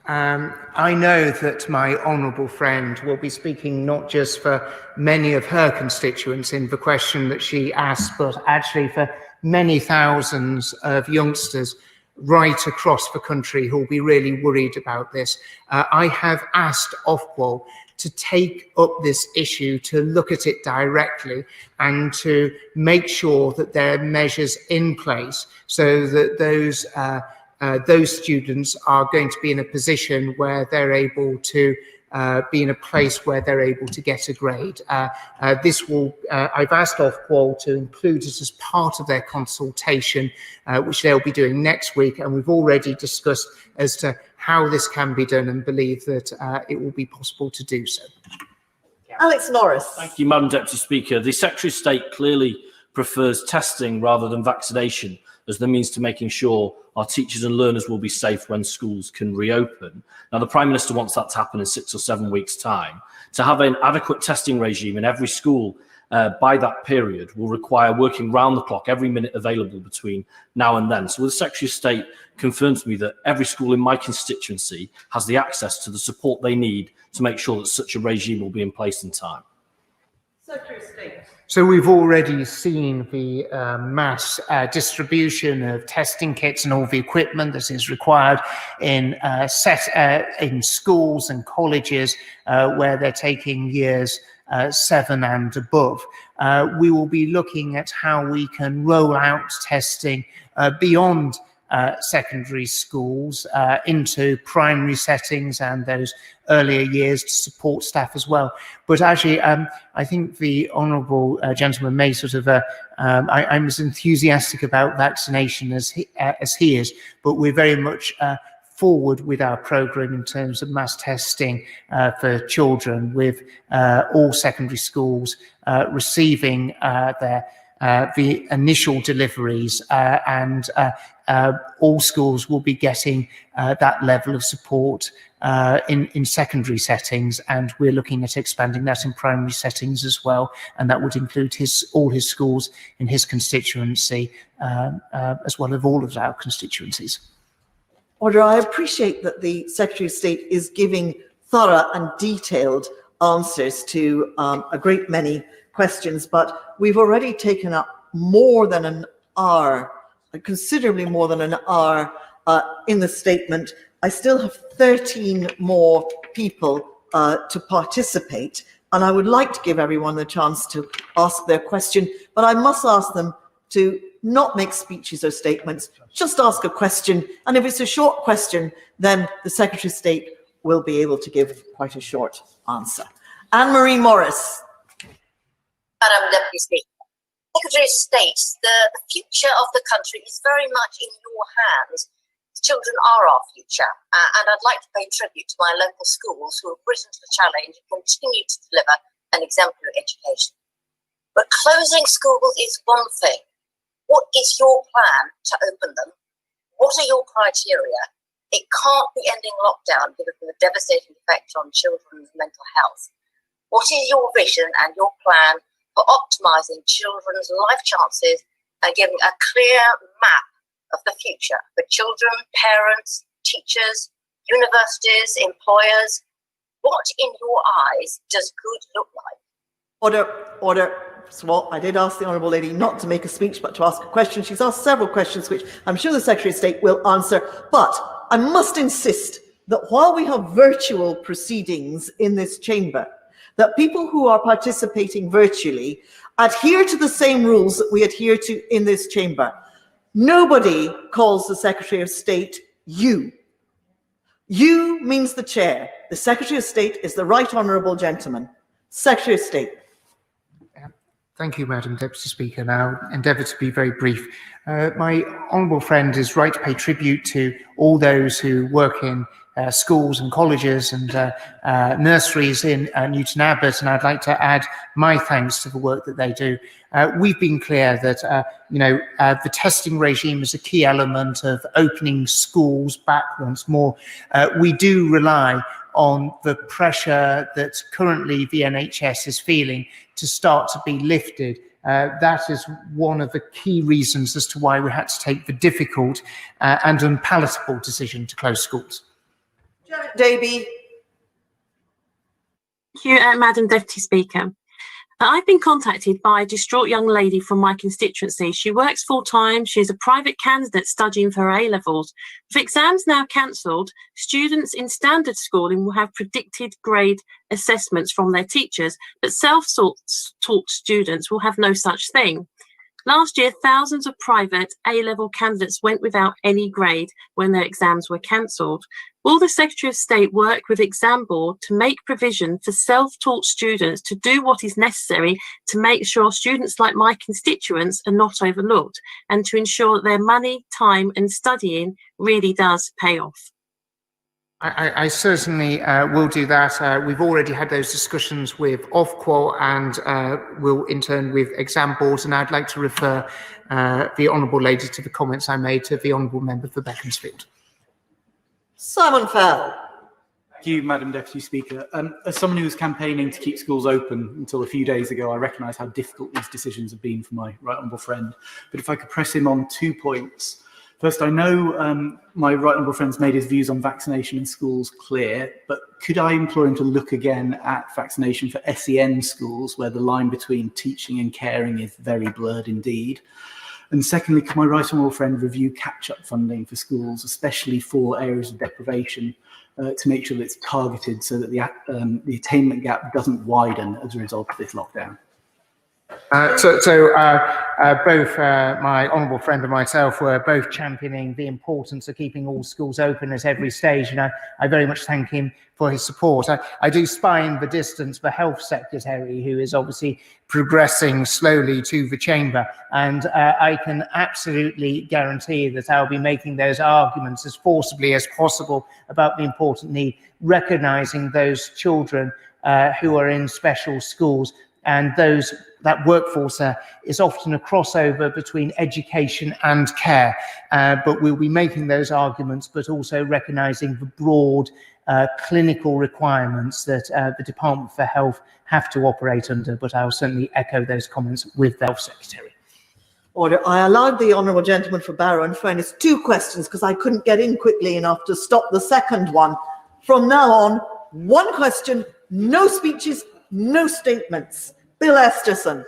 I know that my honourable friend will be speaking not just for many of her constituents in the question that she asked, but actually for many thousands of youngsters right across the country who will be really worried about this. I have asked Ofqual to take up this issue, to look at it directly and to make sure that there are measures in place so that those students are going to be in a position where they're able to be in a place where they're able to get a grade. This will, I've asked Ofqual to include it as part of their consultation, which they'll be doing next week, and we've already discussed as to how this can be done and believe that it will be possible to do so. Alex Norris. Thank you, Madam Deputy Speaker. The Secretary of State clearly prefers testing rather than vaccination as the means to making sure our teachers and learners will be safe when schools can reopen. Now, the Prime Minister wants that to happen in 6 or 7 weeks' time. To have an adequate testing regime in every school by that period will require working round the clock, every minute available between now and then. So will the Secretary of State confirm to me that every school in my constituency has the access to the support they need to make sure that such a regime will be in place in time? Secretary of State. So we've already seen the mass distribution of testing kits and all the equipment that is required in in schools and colleges where they're taking years 7 and above. We will be looking at how we can roll out testing beyond secondary schools into primary settings and those earlier years to support staff as well. But actually, I think the honourable gentleman may sort of, I'm as enthusiastic about vaccination as he is, but we're very much forward with our programme in terms of mass testing for children, with all secondary schools receiving the initial deliveries and all schools will be getting that level of support in secondary settings, and we're looking at expanding that in primary settings as well, and that would include all his schools in his constituency as well as all of our constituencies. Order. I appreciate that the Secretary of State is giving thorough and detailed answers to a great many questions, but we've already taken up more than an hour, considerably more than an hour in the statement. I still have 13 more people to participate, and I would like to give everyone the chance to ask their question, but I must ask them to not make speeches or statements, just ask a question, and if it's a short question, then the Secretary of State will be able to give quite a short answer. Anne-Marie Morris. Madam Deputy Speaker, Secretary of State, the future of the country is very much in your hands. Children are our future, and I'd like to pay tribute to my local schools who have risen to the challenge and continue to deliver an exemplary education. But closing schools is one thing. What is your plan to open them? What are your criteria? It can't be ending lockdown given the devastating effect on children's mental health. What is your vision and your plan for optimising children's life chances and giving a clear map of the future for children, parents, teachers, universities, employers? What, in your eyes, does good look like? Order, order. So I did ask the Honourable Lady not to make a speech, but to ask a question. She's asked several questions, which I'm sure the Secretary of State will answer. But I must insist that while we have virtual proceedings in this chamber, that people who are participating virtually adhere to the same rules that we adhere to in this chamber. Nobody calls the Secretary of State you. You means the chair. The Secretary of State is the right honourable gentleman. Secretary of State. Thank you, Madam Deputy Speaker. Now, endeavour to be very brief. My honourable friend is right to pay tribute to all those who work in schools and colleges and nurseries in Newton Abbot, and I'd like to add my thanks to the work that they do. We've been clear that the testing regime is a key element of opening schools back once more. We do rely on the pressure that currently the NHS is feeling to start to be lifted. That is one of the key reasons as to why we had to take the difficult and unpalatable decision to close schools. Janet Davey. Thank you, Madam Deputy Speaker. I've been contacted by a distraught young lady from my constituency. She works full-time. She's a private candidate studying for her A Levels. With exams now cancelled, students in standard schooling will have predicted grade assessments from their teachers, but self-taught students will have no such thing. Last year, thousands of private A-level candidates went without any grade when their exams were cancelled. Will the Secretary of State work with Exam Board to make provision for self-taught students to do what is necessary to make sure students like my constituents are not overlooked, and to ensure that their money, time and studying really does pay off? I certainly will do that. We've already had those discussions with Ofqual and will in turn with Exam Boards, and I'd like to refer the Honourable Lady to the comments I made to the Honourable Member for Beaconsfield. Simon Fell. Thank you, Madam Deputy Speaker. As someone who was campaigning to keep schools open until a few days ago, I recognise how difficult these decisions have been for my right honourable friend. But if I could press him on 2 points. First, I know my right honourable friend's made his views on vaccination in schools clear, but could I implore him to look again at vaccination for SEN schools, where the line between teaching and caring is very blurred indeed? And secondly, can my right honourable friend review catch-up funding for schools, especially for areas of deprivation, to make sure that it's targeted so that the attainment gap doesn't widen as a result of this lockdown? Both my honourable friend and myself were both championing the importance of keeping all schools open at every stage, and I very much thank him for his support. I do spy in the distance the Health Secretary, who is obviously progressing slowly to the chamber, and I can absolutely guarantee that I'll be making those arguments as forcibly as possible about the important need, recognising those children who are in special schools, and that workforce is often a crossover between education and care. But we'll be making those arguments, but also recognising the broad clinical requirements that the Department for Health have to operate under. But I'll certainly echo those comments with the Health Secretary. Order. I allowed the honourable gentleman for Barrow, in fairness, 2 questions because I couldn't get in quickly enough to stop the second one. From now on, 1 question, no speeches, no statements. Bill Esterson.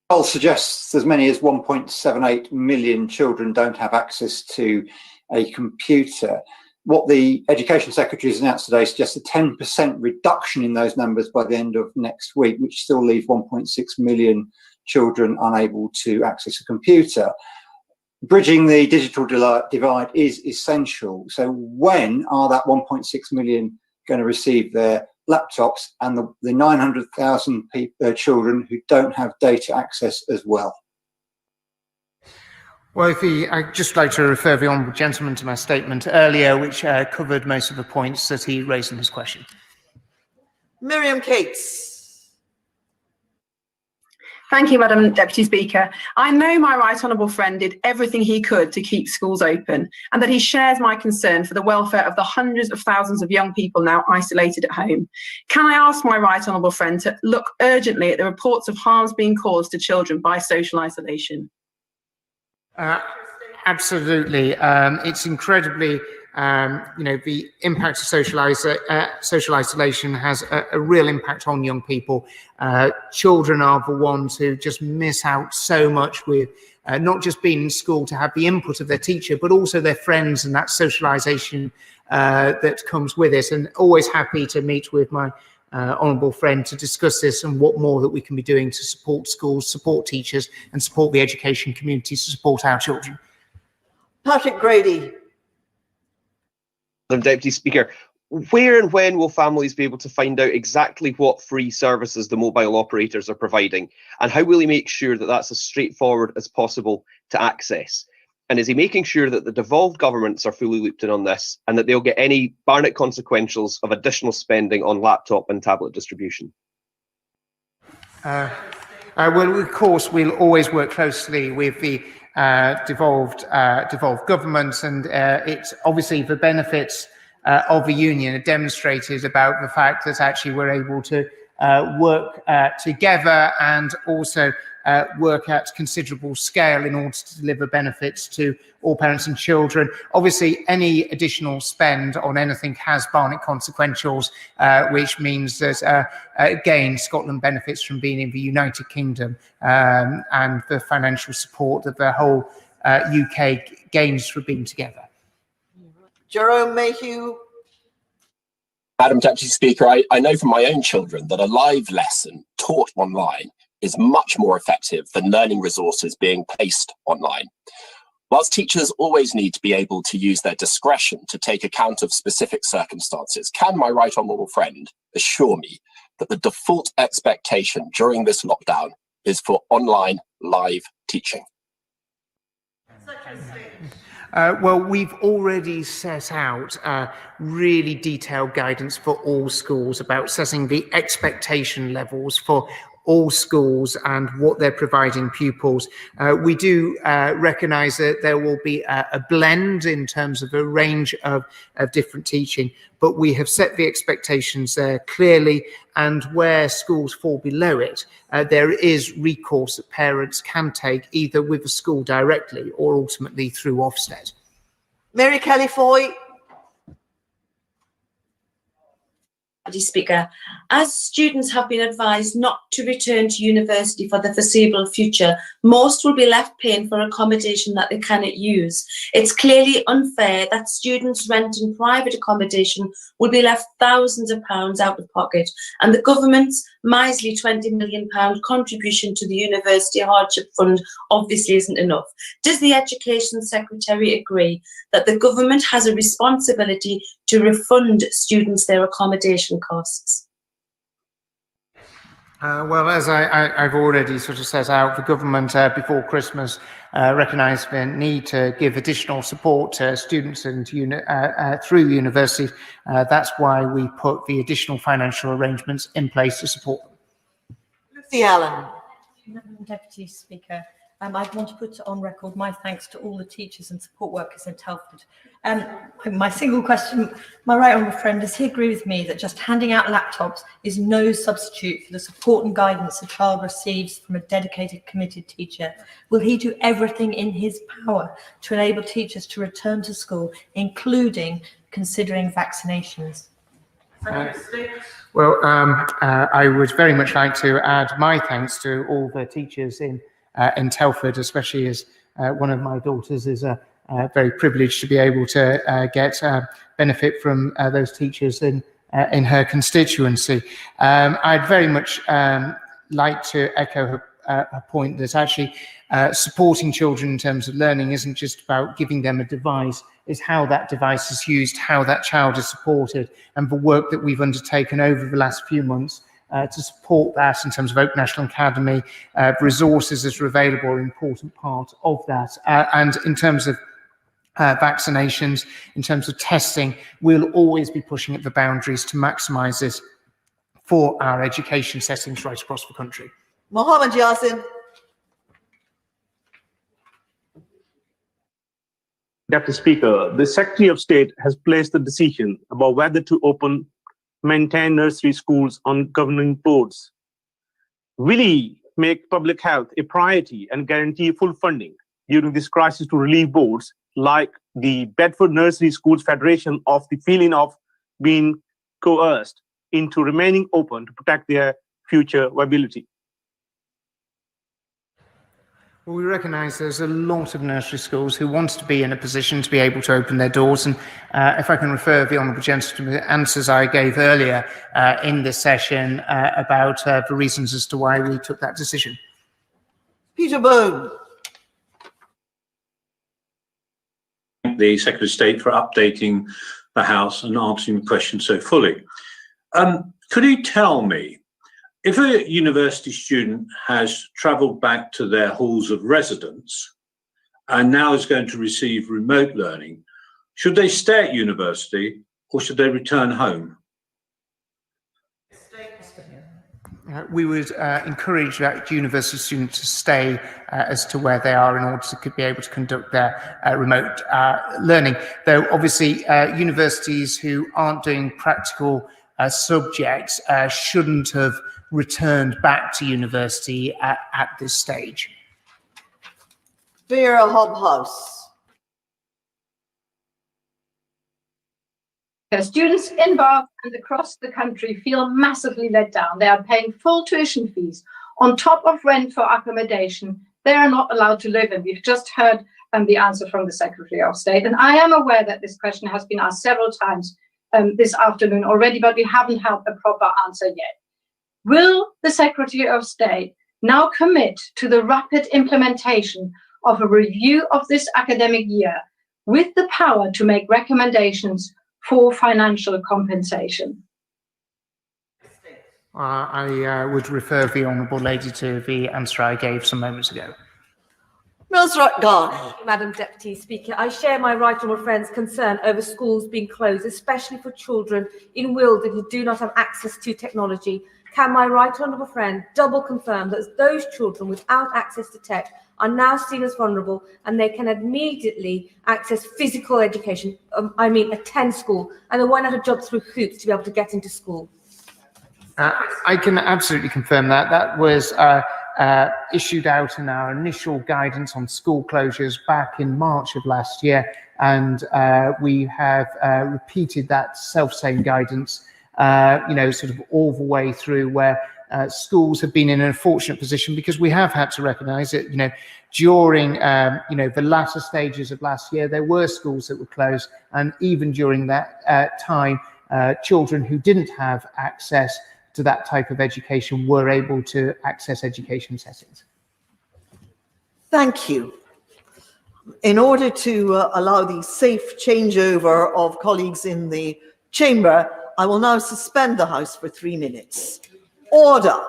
Poll suggests as many as 1.78 million children don't have access to a computer. What the Education Secretary has announced today suggests a 10% reduction in those numbers by the end of next week, which still leaves 1.6 million children unable to access a computer. Bridging the digital divide is essential. So when are that 1.6 million going to receive their laptops, and the 900,000 children who don't have data access as well? Well, I'd just like to refer the honourable gentleman to my statement earlier, which covered most of the points that he raised in his question. Miriam Cates. Thank you, Madam Deputy Speaker. I know my right honourable friend did everything he could to keep schools open, and that he shares my concern for the welfare of the hundreds of thousands of young people now isolated at home. Can I ask my right honourable friend to look urgently at the reports of harms being caused to children by social isolation? Absolutely. It's incredibly, the impact of social isolation has a real impact on young people. Children are the ones who just miss out so much with not just being in school to have the input of their teacher, but also their friends and that socialisation that comes with it. And always happy to meet with my honourable friend to discuss this and what more that we can be doing to support schools, support teachers, and support the education community to support our children. Patrick Grady. Madam Deputy Speaker, where and when will families be able to find out exactly what free services the mobile operators are providing, and how will he make sure that that's as straightforward as possible to access? And is he making sure that the devolved governments are fully looped in on this, and that they'll get any Barnett consequentials of additional spending on laptop and tablet distribution? Well, of course, we'll always work closely with the devolved governments, and it's obviously the benefits of the union are demonstrated about the fact that actually we're able to work together and also work at considerable scale in order to deliver benefits to all parents and children. Obviously, any additional spend on anything has Barnett consequentials, which means that, again, Scotland benefits from being in the United Kingdom, and the financial support that the whole UK gains from being together. Jerome Mayhew. Madam Deputy Speaker, I know from my own children that a live lesson taught online is much more effective than learning resources being placed online. Whilst teachers always need to be able to use their discretion to take account of specific circumstances, can my right honourable friend assure me that the default expectation during this lockdown is for online live teaching? Well, we've already set out really detailed guidance for all schools about setting the expectation levels for all schools and what they're providing pupils. We do recognise that there will be a blend in terms of a range of different teaching, but we have set the expectations there clearly, and where schools fall below it, there is recourse that parents can take either with the school directly or ultimately through Ofsted. Mary Kelly Foy. Speaker, as students have been advised not to return to university for the foreseeable future, most will be left paying for accommodation that they cannot use. It's clearly unfair that students renting private accommodation will be left thousands of pounds out of pocket, and the government's miserly £20 million contribution to the University Hardship Fund obviously isn't enough. Does the Education Secretary agree that the government has a responsibility to refund students their accommodation costs? Well, as I've already sort of set out, the government before Christmas recognised the need to give additional support to students and through universities. That's why we put the additional financial arrangements in place to support them. Lucy Allen. Madam Deputy Speaker, I want to put on record my thanks to all the teachers and support workers in Telford. My single question, my right honourable friend, does he agree with me that just handing out laptops is no substitute for the support and guidance a child receives from a dedicated, committed teacher? Will he do everything in his power to enable teachers to return to school, including considering vaccinations? Well, I would very much like to add my thanks to all the teachers in Telford, especially as one of my daughters is very privileged to be able to get benefit from those teachers in her constituency. I'd very much like to echo her point that actually supporting children in terms of learning isn't just about giving them a device, it's how that device is used, how that child is supported, and the work that we've undertaken over the last few months to support that in terms of Oak National Academy, resources that are available are an important part of that. And in terms of vaccinations, in terms of testing, we'll always be pushing at the boundaries to maximise this for our education settings right across the country. Mohammed Yasin. Deputy Speaker, the Secretary of State has placed the decision about whether to maintain nursery schools on governing boards. Will he make public health a priority and guarantee full funding during this crisis to relieve boards like the Bedford Nursery Schools Federation of the feeling of being coerced into remaining open to protect their future viability? Well, we recognise there's a lot of nursery schools who want to be in a position to be able to open their doors, and if I can refer the Honourable Gentleman to the answers I gave earlier in this session about the reasons as to why we took that decision. Peter Bone. The Secretary of State for updating the House and answering the question so fully. Could you tell me, if a university student has travelled back to their halls of residence and now is going to receive remote learning, should they stay at university or should they return home? We would encourage that university students to stay as to where they are in order to be able to conduct their remote learning. Though obviously universities who aren't doing practical subjects shouldn't have returned back to university at this stage. Vera Hobhouse. Students in Bath and across the country feel massively let down. They are paying full tuition fees on top of rent for accommodation they are not allowed to live in. We've just heard the answer from the Secretary of State, and I am aware that this question has been asked several times this afternoon already, but we haven't had a proper answer yet. Will the Secretary of State now commit to the rapid implementation of a review of this academic year with the power to make recommendations for financial compensation? I would refer the Honourable Lady to the answer I gave some moments ago. Madam Deputy Speaker, I share my right honourable friend's concern over schools being closed, especially for children in Wilden who do not have access to technology. Can my right honourable friend double confirm that those children without access to tech are now seen as vulnerable and they can immediately access physical education, attend school, and they won't have to jump through hoops to be able to get into school? I can absolutely confirm that. That was issued out in our initial guidance on school closures back in March of last year, and we have repeated that self-same guidance, sort of all the way through, where schools have been in an unfortunate position because we have had to recognise that, during the latter stages of last year, there were schools that were closed, and even during that time, children who didn't have access to that type of education were able to access education settings. Thank you. In order to allow the safe changeover of colleagues in the chamber, I will now suspend the House for 3 minutes. Order.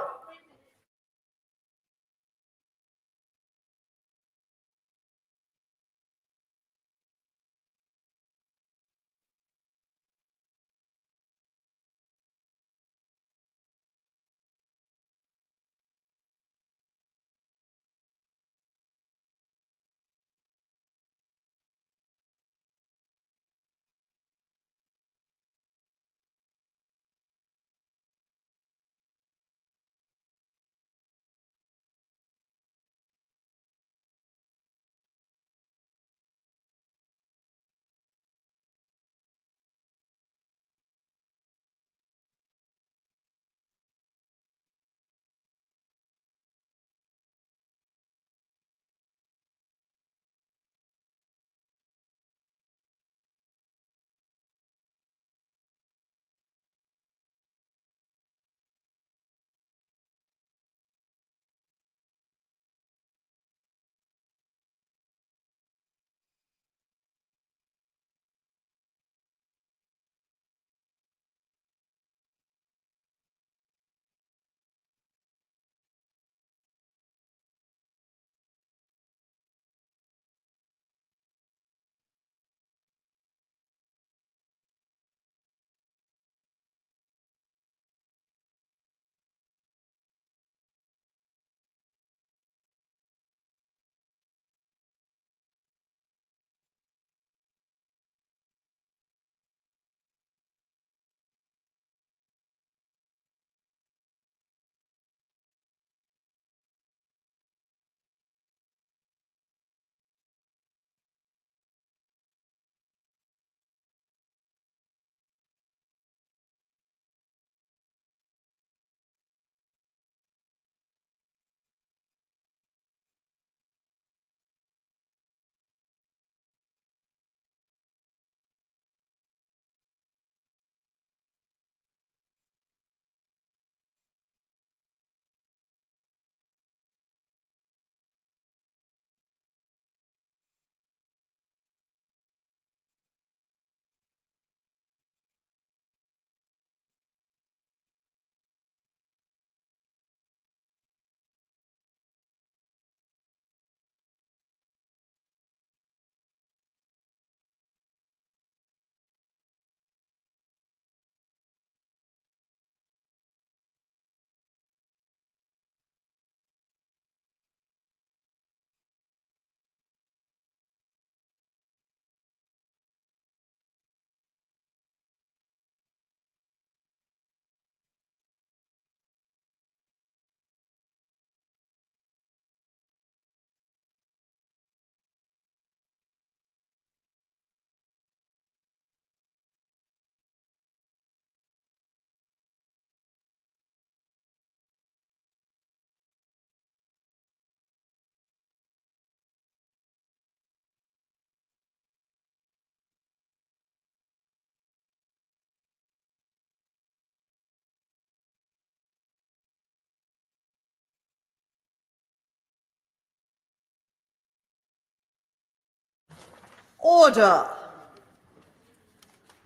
Order.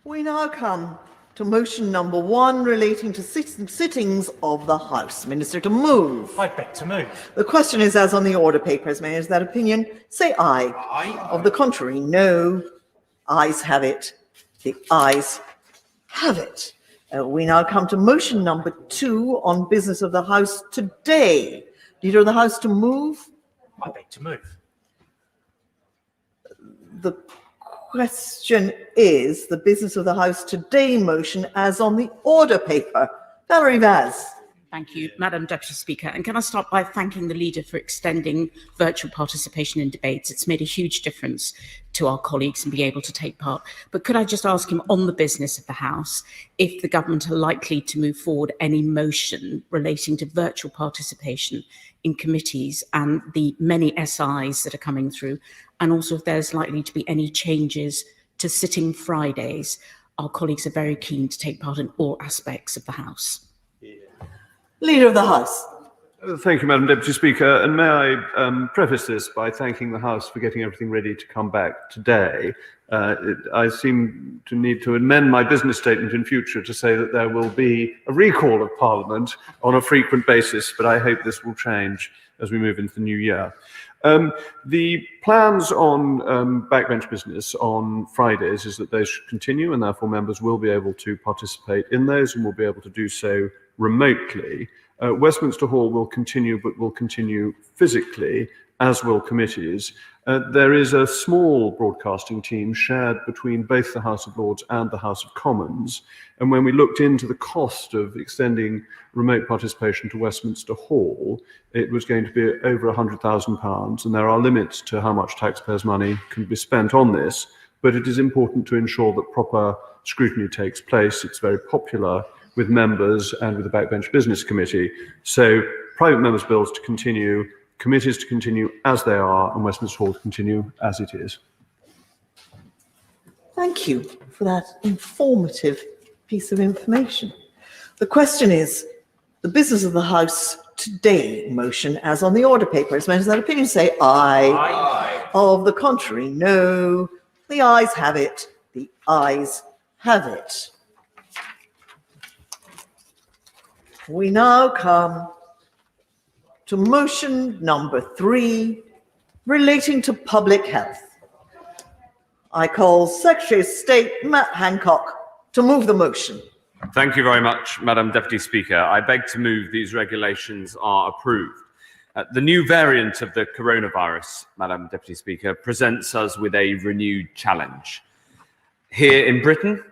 We now come to motion number 1 relating to sittings of the House. Minister to move. I beg to move. The question is as on the order papers. May I have that opinion? Say aye. Aye. Of the contrary, no. Ayes have it. The ayes have it. We now come to motion number 2 on business of the House today. Leader of the House to move. I beg to move. The question is the business of the House today motion as on the order paper. Valerie Vaz. Thank you, Madam Deputy Speaker. And can I start by thanking the leader for extending virtual participation in debates? It's made a huge difference to our colleagues and be able to take part. But could I just ask him on the business of the House if the government are likely to move forward any motion relating to virtual participation in committees and the many SIs that are coming through, and also if there's likely to be any changes to sitting Fridays. Our colleagues are very keen to take part in all aspects of the House. Leader of the House. Thank you, Madam Deputy Speaker. And may I preface this by thanking the House for getting everything ready to come back today. I seem to need to amend my business statement in future to say that there will be a recall of Parliament on a frequent basis, but I hope this will change as we move into the new year. The plans on backbench business on Fridays is that they should continue, and therefore members will be able to participate in those and will be able to do so remotely. Westminster Hall will continue, but will continue physically, as will committees. There is a small broadcasting team shared between both the House of Lords and the House of Commons. And when we looked into the cost of extending remote participation to Westminster Hall, it was going to be over £100,000. And there are limits to how much taxpayers' money can be spent on this. But it is important to ensure that proper scrutiny takes place. It's very popular with members and with the Backbench Business Committee. So private members' bills to continue, committees to continue as they are, and Westminster Hall to continue as it is. Thank you for that informative piece of information. The question is the business of the House today motion as on the order paper. As members of that opinion say aye. Aye. Of the contrary, no. The ayes have it. The ayes have it. We now come to motion number 3 relating to public health. I call Secretary of State Matt Hancock to move the motion. Thank you very much, Madam Deputy Speaker. I beg to move these regulations are approved. The new variant of the coronavirus, Madam Deputy Speaker, presents us with a renewed challenge here in Britain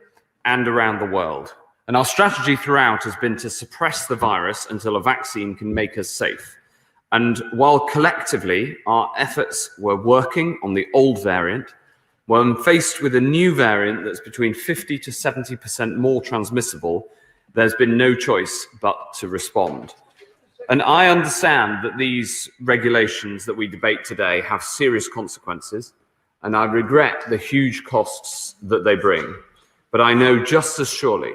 and around the world. And our strategy throughout has been to suppress the virus until a vaccine can make us safe. And while collectively our efforts were working on the old variant, when faced with a new variant that's between 50 to 70% more transmissible, there's been no choice but to respond. And I understand that these regulations that we debate today have serious consequences, and I regret the huge costs that they bring. But I know just as surely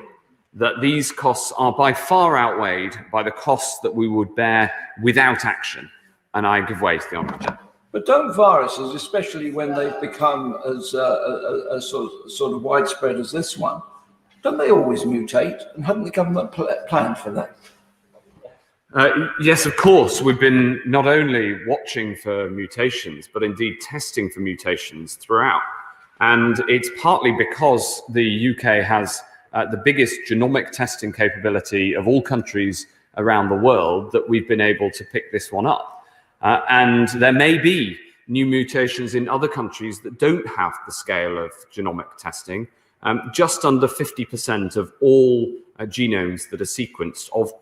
that these costs are by far outweighed by the costs that we would bear without action. And I give way to the Honourable Chair. But don't viruses, especially when they've become as sort of widespread as this one, don't they always mutate? And hadn't the government planned for that? Yes, of course. We've been not only watching for mutations, but indeed testing for mutations throughout. And it's partly because the UK has the biggest genomic testing capability of all countries around the world that we've been able to pick this one up. And there may be new mutations in other countries that don't have the scale of genomic testing. Just under 50% of all genomes that are sequenced of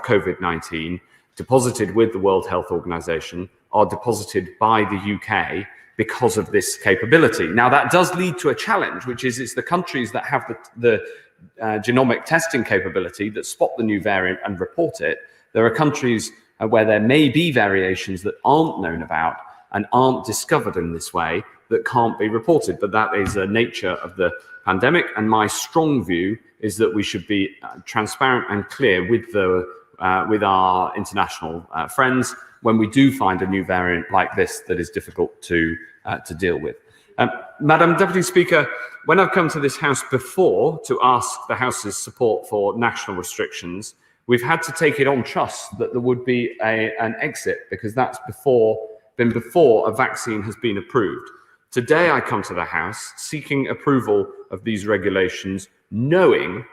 COVID-19 deposited with the World Health Organization are deposited by the UK because of this capability. Now, that does lead to a challenge, which is it's the countries that have the genomic testing capability that spot the new variant and report it. There are countries where there may be variations that aren't known about and aren't discovered in this way that can't be reported. But that is the nature of the pandemic. And my strong view is that we should be transparent and clear with our international friends when we do find a new variant like this that is difficult to deal with. Madam Deputy Speaker, when I've come to this House before to ask the House's support for national restrictions, we've had to take it on trust that there would be an exit, because that's been before a vaccine has been approved. Today I come to the House seeking approval of these regulations, knowing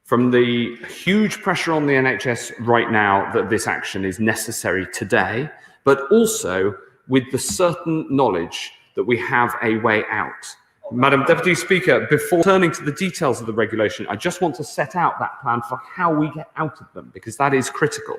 from the huge pressure on the NHS right now that this action is necessary today, but also with the certain knowledge that we have a way out. Madam Deputy Speaker, before turning to the details of the regulation, I just want to set out that plan for how we get out of them, because that is critical.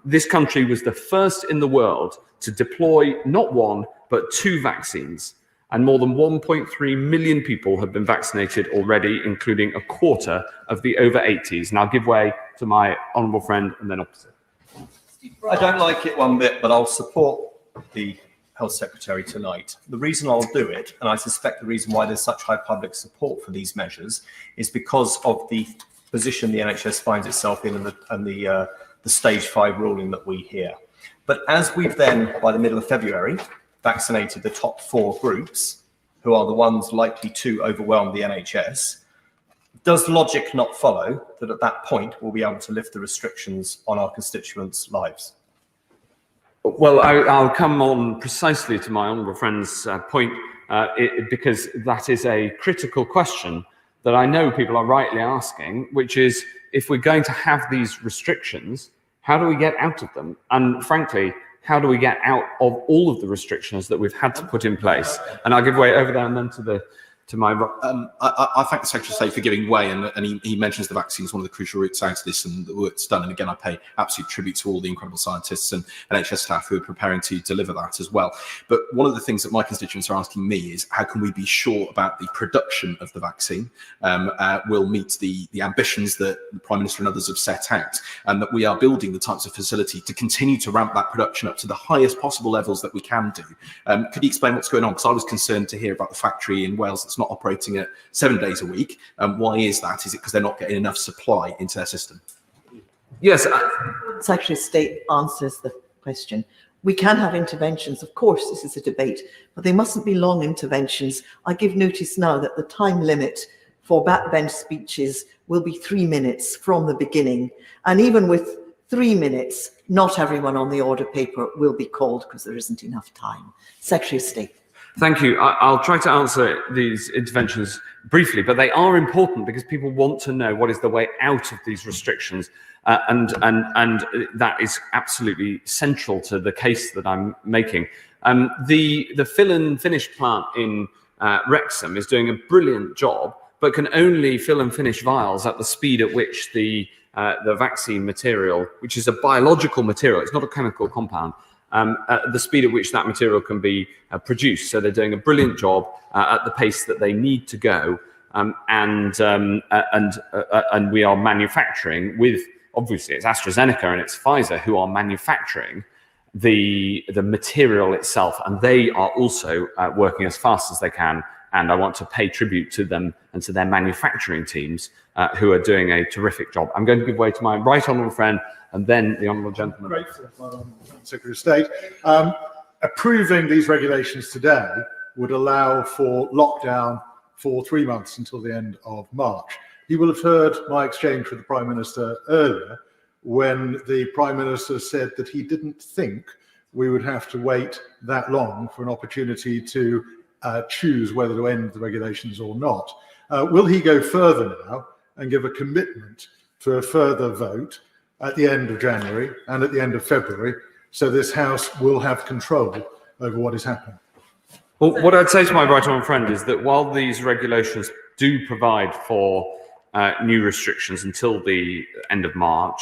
This country was the first in the world to deploy not one, but 2 vaccines. And more than 1.3 million people have been vaccinated already, including a quarter of the over 80s. And I'll give way to my honourable friend and then opposite. I don't like it one bit, but I'll support the Health Secretary tonight. The reason I'll do it, and I suspect the reason why there's such high public support for these measures, is because of the position the NHS finds itself in and the stage 5 ruling that we hear. But as we've then, by the middle of February, vaccinated the top 4 groups, who are the ones likely to overwhelm the NHS, does logic not follow that at that point we'll be able to lift the restrictions on our constituents' lives? Well, I'll come on precisely to my honourable friend's point, because that is a critical question that I know people are rightly asking, which is, if we're going to have these restrictions, how do we get out of them? And frankly, how do we get out of all of the restrictions that we've had to put in place? And I'll give way over there and then to my... I thank the Secretary of State for giving way, and he mentions the vaccine as one of the crucial routes out of this and the work that's done. And again, I pay absolute tribute to all the incredible scientists and NHS staff who are preparing to deliver that as well. But one of the things that my constituents are asking me is, how can we be sure about the production of the vaccine will meet the ambitions that the Prime Minister and others have set out, and that we are building the types of facility to continue to ramp that production up to the highest possible levels that we can do. Could you explain what's going on? Because I was concerned to hear about the factory in Wales that's not operating at 7 days a week. Why is that? Is it because they're not getting enough supply into their system? Yes. Secretary of State answers the question. We can have interventions. Of course, this is a debate, but they mustn't be long interventions. I give notice now that the time limit for backbench speeches will be 3 minutes from the beginning. And even with 3 minutes, not everyone on the order paper will be called because there isn't enough time. Secretary of State. Thank you. I'll try to answer these interventions briefly, but they are important because people want to know what is the way out of these restrictions, and that is absolutely central to the case that I'm making. The fill and finish plant in Wrexham is doing a brilliant job, but can only fill and finish vials at the speed at which the vaccine material, which is a biological material, it's not a chemical compound, at the speed at which that material can be produced. So they're doing a brilliant job at the pace that they need to go, and we are manufacturing with, obviously it's AstraZeneca and it's Pfizer who are manufacturing the material itself, and they are also working as fast as they can. And I want to pay tribute to them and to their manufacturing teams who are doing a terrific job. I'm going to give way to my right honourable friend and then the honourable gentleman. Great, Secretary of State. Approving these regulations today would allow for lockdown for 3 months until the end of March. You will have heard my exchange with the Prime Minister earlier, when the Prime Minister said that he didn't think we would have to wait that long for an opportunity to choose whether to end the regulations or not. Will he go further now and give a commitment to a further vote at the end of January and at the end of February, so this House will have control over what is happening? Well, what I'd say to my right honourable friend is that while these regulations do provide for new restrictions until the end of March,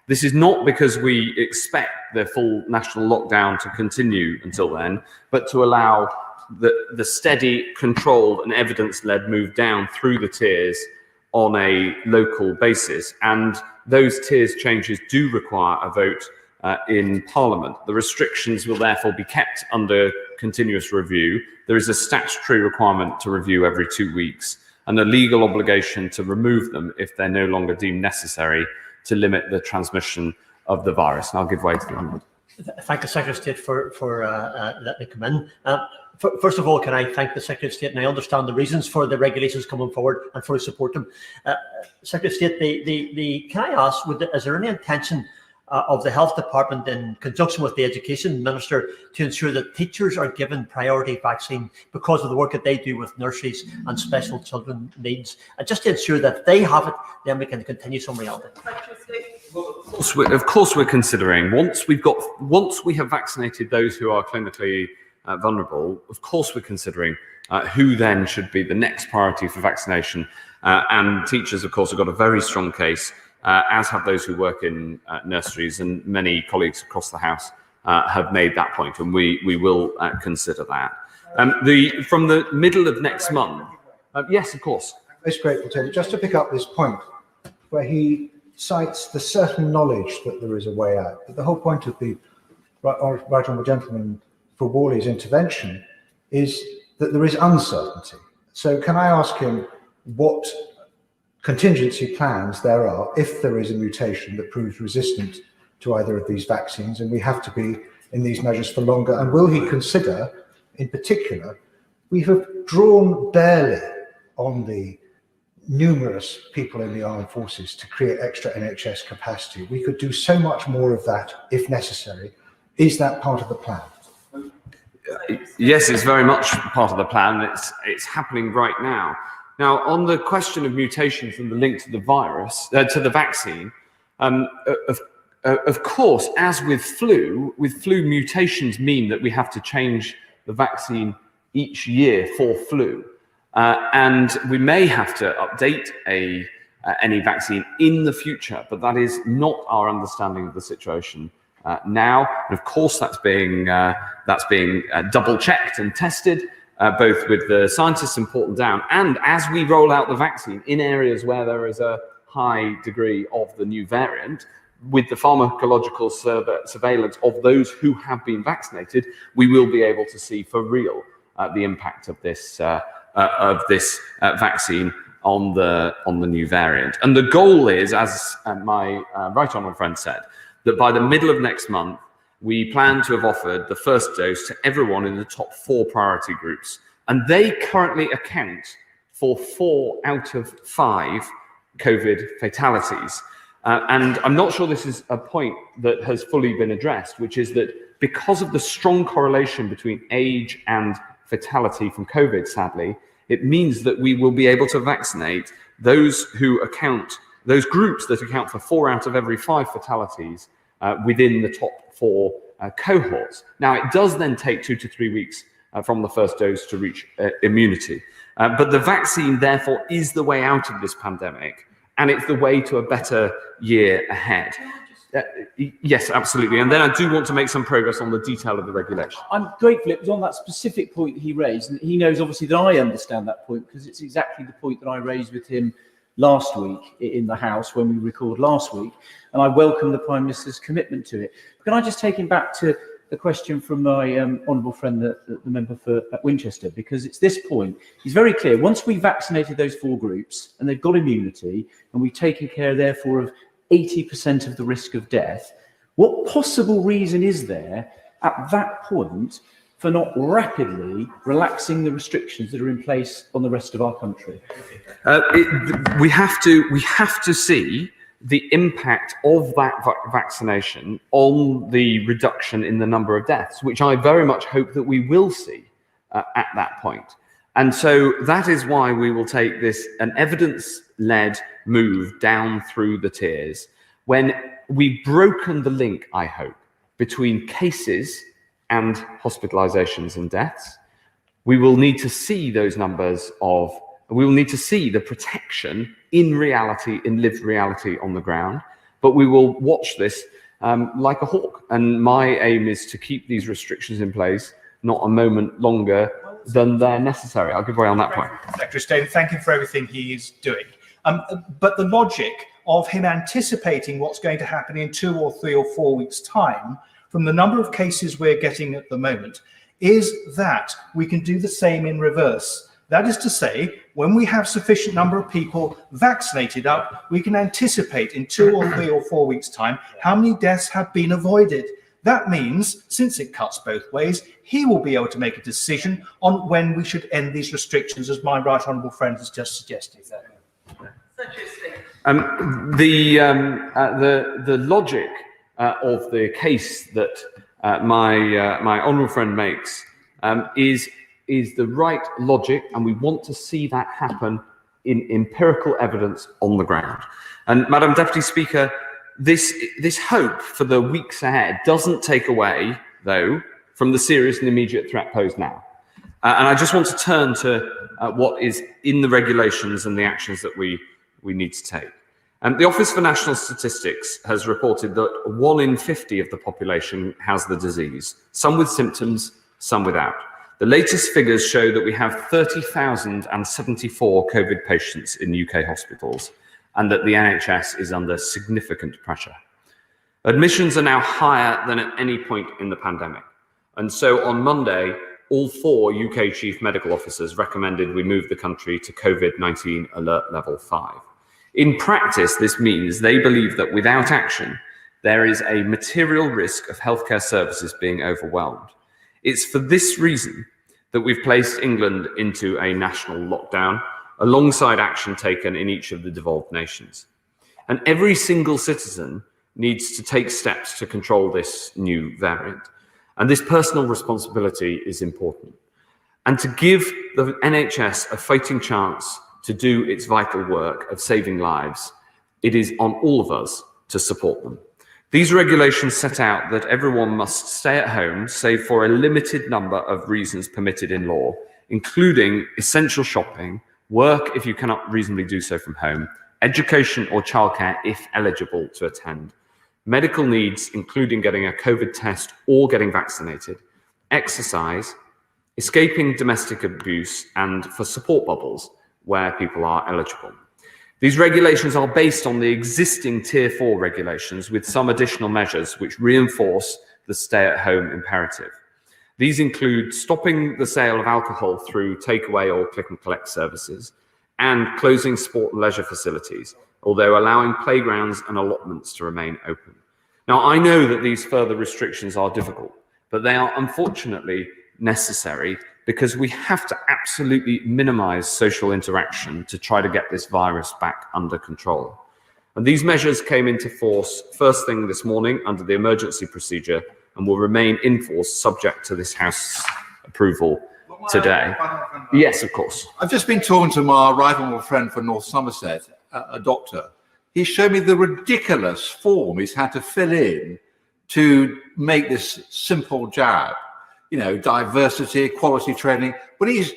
this is not because we expect the full national lockdown to continue until then, but to allow the steady, controlled and evidence-led move down through the tiers on a local basis. And those tiers changes do require a vote in Parliament. The restrictions will therefore be kept under continuous review. There is a statutory requirement to review every 2 weeks and a legal obligation to remove them if they're no longer deemed necessary to limit the transmission of the virus. And I'll give way to the Honourable. Thank the Secretary of State for letting me come in. First of all, can I thank the Secretary of State, and I understand the reasons for the regulations coming forward and fully support them. Secretary of State, can I ask, is there any intention of the health department in conjunction with the education minister to ensure that teachers are given priority vaccine because of the work that they do with nurseries and special children needs, and just to ensure that if they have it, then we can continue some reality. Of course, we're considering once we have vaccinated those who are clinically vulnerable. Of course, we're considering who then should be the next priority for vaccination. And teachers, of course, have got a very strong case, as have those who work in nurseries, and many colleagues across the House have made that point, and we will consider that. From the middle of next month, yes, of course. Most grateful to him. Just to pick up this point, where he cites the certain knowledge that there is a way out. But the whole point of the Right Honourable Gentleman for Worley's intervention is that there is uncertainty. So can I ask him what contingency plans there are if there is a mutation that proves resistant to either of these vaccines and we have to be in these measures for longer? And will he consider, in particular, we have drawn barely on the numerous people in the armed forces to create extra NHS capacity. We could do so much more of that if necessary. Is that part of the plan? Yes, it's very much part of the plan. It's happening right now. Now, on the question of mutations and the link to the virus, to the vaccine, of course, as with flu mutations mean that we have to change the vaccine each year for flu. And we may have to update any vaccine in the future, but that is not our understanding of the situation now. And of course, that's being double checked and tested, both with the scientists in Portland Down and as we roll out the vaccine in areas where there is a high degree of the new variant. With the pharmacological surveillance of those who have been vaccinated, we will be able to see for real the impact of this vaccine on the new variant. And the goal is, as my right honourable friend said, that by the middle of next month, we plan to have offered the first dose to everyone in the top 4 priority groups. And they currently account for 4 out of 5 COVID fatalities. And I'm not sure this is a point that has fully been addressed, which is that because of the strong correlation between age and fatality from COVID, sadly, it means that we will be able to vaccinate those groups that account for 4 out of every 5 fatalities within the top 4 cohorts. Now, it does then take 2 to 3 weeks from the first dose to reach immunity. But the vaccine, therefore, is the way out of this pandemic, and it's the way to a better year ahead. Yes, absolutely. And then I do want to make some progress on the detail of the regulation. I'm grateful it was on that specific point he raised, and he knows obviously that I understand that point because it's exactly the point that I raised with him last week in the House when we recorded last week, and I welcome the Prime Minister's commitment to it. Can I just take him back to the question from my honourable friend, the member for Winchester, because it's this point. He's very clear. Once we vaccinated those 4 groups and they've got immunity and we've taken care, therefore, of 80% of the risk of death, what possible reason is there at that point for not rapidly relaxing the restrictions that are in place on the rest of our country? We have to see the impact of that vaccination on the reduction in the number of deaths, which I very much hope that we will see at that point. And so that is why we will take an evidence-led move down through the tiers. When we've broken the link, I hope, between cases and hospitalizations and deaths, we will need to see those numbers we will need to see the protection in reality, in lived reality on the ground, but we will watch this like a hawk. And my aim is to keep these restrictions in place, not a moment longer than they're necessary. I'll give way on that point. Secretary of State, thank him for everything he's doing. But the logic of him anticipating what's going to happen in 2 or 3 or 4 weeks' time, from the number of cases we're getting at the moment, is that we can do the same in reverse. That is to say, when we have sufficient number of people vaccinated up, we can anticipate in 2 or 3 or 4 weeks' time how many deaths have been avoided. That means, since it cuts both ways, he will be able to make a decision on when we should end these restrictions, as my right honourable friend has just suggested. The logic of the case that my honourable friend makes is the right logic, and we want to see that happen in empirical evidence on the ground. And Madam Deputy Speaker, this hope for the weeks ahead doesn't take away, though, from the serious and immediate threat posed now. And I just want to turn to what is in the regulations and the actions that we need to take. The Office for National Statistics has reported that 1 in 50 of the population has the disease, some with symptoms, some without. The latest figures show that we have 30,074 COVID patients in UK hospitals, and that the NHS is under significant pressure. Admissions are now higher than at any point in the pandemic. And so on Monday, all 4 UK chief medical officers recommended we move the country to COVID-19 alert level 5. In practice, this means they believe that without action, there is a material risk of healthcare services being overwhelmed. It's for this reason that we've placed England into a national lockdown, alongside action taken in each of the devolved nations. And every single citizen needs to take steps to control this new variant. And this personal responsibility is important. And to give the NHS a fighting chance to do its vital work of saving lives, it is on all of us to support them. These regulations set out that everyone must stay at home, save for a limited number of reasons permitted in law, including essential shopping, work if you cannot reasonably do so from home, education or childcare if eligible to attend, medical needs, including getting a COVID test or getting vaccinated, exercise, escaping domestic abuse, and for support bubbles where people are eligible. These regulations are based on the existing Tier 4 regulations with some additional measures which reinforce the stay-at-home imperative. These include stopping the sale of alcohol through takeaway or click and collect services and closing sport and leisure facilities, although allowing playgrounds and allotments to remain open. Now, I know that these further restrictions are difficult, but they are unfortunately necessary because we have to absolutely minimize social interaction to try to get this virus back under control. And these measures came into force first thing this morning under the emergency procedure and will remain in force subject to this House approval today. Yes, of course. I've just been talking to my right honourable friend from North Somerset, a doctor. He showed me the ridiculous form he's had to fill in to make this simple jab. You know, diversity, equality training. When he's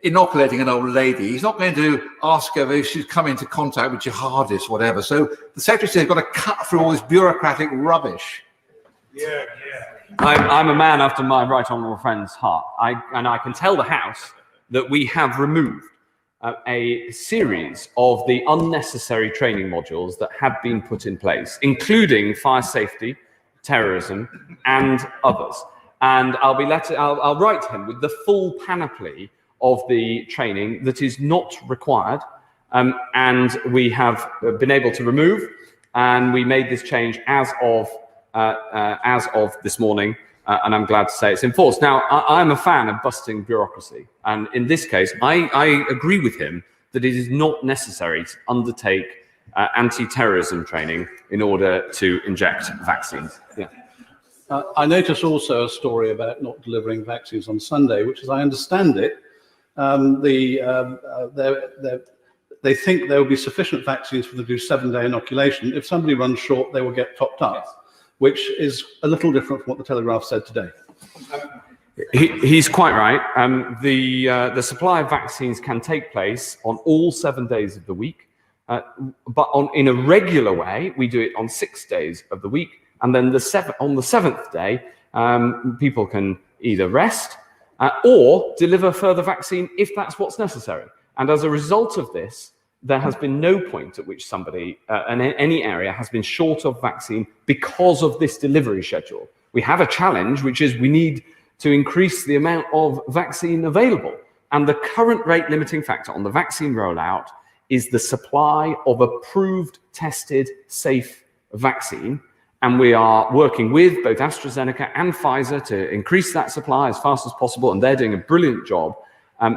inoculating an old lady, he's not going to ask her if she's come into contact with jihadists, whatever. So the Secretary says he's got to cut through all this bureaucratic rubbish. Yeah. I'm a man after my right honourable friend's heart. And I can tell the House that we have removed a series of the unnecessary training modules that have been put in place, including fire safety, terrorism, and others. And I'll write him with the full panoply of the training that is not required, and we have been able to remove, and we made this change as of this morning, and I'm glad to say it's enforced. Now, I'm a fan of busting bureaucracy, and in this case, I agree with him that it is not necessary to undertake anti-terrorism training in order to inject vaccines. Yeah. I notice also a story about not delivering vaccines on Sunday, which, as I understand it, they think there will be sufficient vaccines for them to do 7-day inoculation. If somebody runs short, they will get topped up, which is a little different from what the Telegraph said today. He's quite right. The supply of vaccines can take place on all 7 days of the week, but in a regular way, we do it on 6 days of the week. And then on the seventh day, people can either rest or deliver further vaccine if that's what's necessary. And as a result of this, there has been no point at which somebody in any area has been short of vaccine because of this delivery schedule. We have a challenge, which is we need to increase the amount of vaccine available. And the current rate limiting factor on the vaccine rollout is the supply of approved, tested, safe vaccine. And we are working with both AstraZeneca and Pfizer to increase that supply as fast as possible, and they're doing a brilliant job.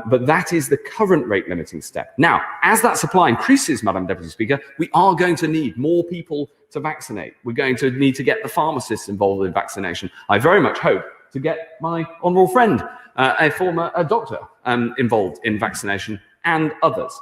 But that is the current rate limiting step. Now, as that supply increases, Madam Deputy Speaker, we are going to need more people to vaccinate. We're going to need to get the pharmacists involved in vaccination. I very much hope to get my honourable friend, a former doctor, involved in vaccination and others.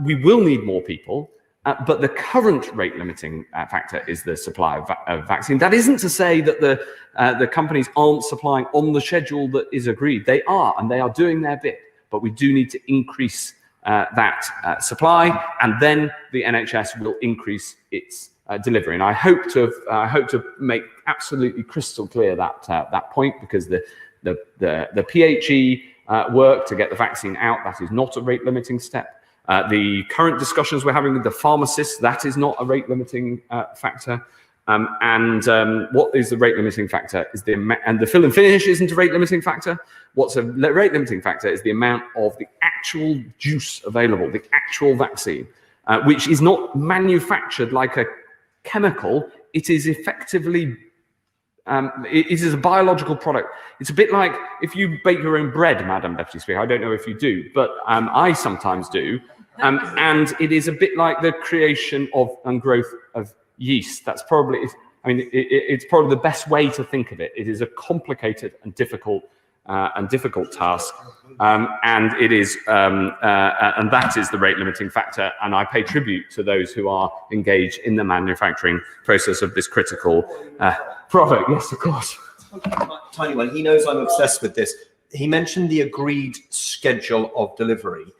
We will need more people, but the current rate limiting factor is the supply of vaccine. That isn't to say that the companies aren't supplying on the schedule that is agreed. They are, and they are doing their bit, but we do need to increase that supply, and then the NHS will increase its delivery. And I hope to make absolutely crystal clear that point, because the PHE work to get the vaccine out, that is not a rate limiting step. The current discussions we're having with the pharmacists, that is not a rate limiting factor. What is the rate limiting factor is and the fill and finish isn't a rate limiting factor. What's a rate limiting factor is the amount of the actual juice available, the actual vaccine, which is not manufactured like a chemical. It is effectively it is a biological product. It's a bit like if you bake your own bread, Madam Deputy Speaker. I don't know if you do, but I sometimes do. And it is a bit like the creation of and growth of yeast. That's probably, it's probably the best way to think of it. It is a complicated and difficult task, and it is, and that is the rate limiting factor. And I pay tribute to those who are engaged in the manufacturing process of this critical product. Yes, of course. Tiny one. He knows I'm obsessed with this. He mentioned the agreed schedule of delivery.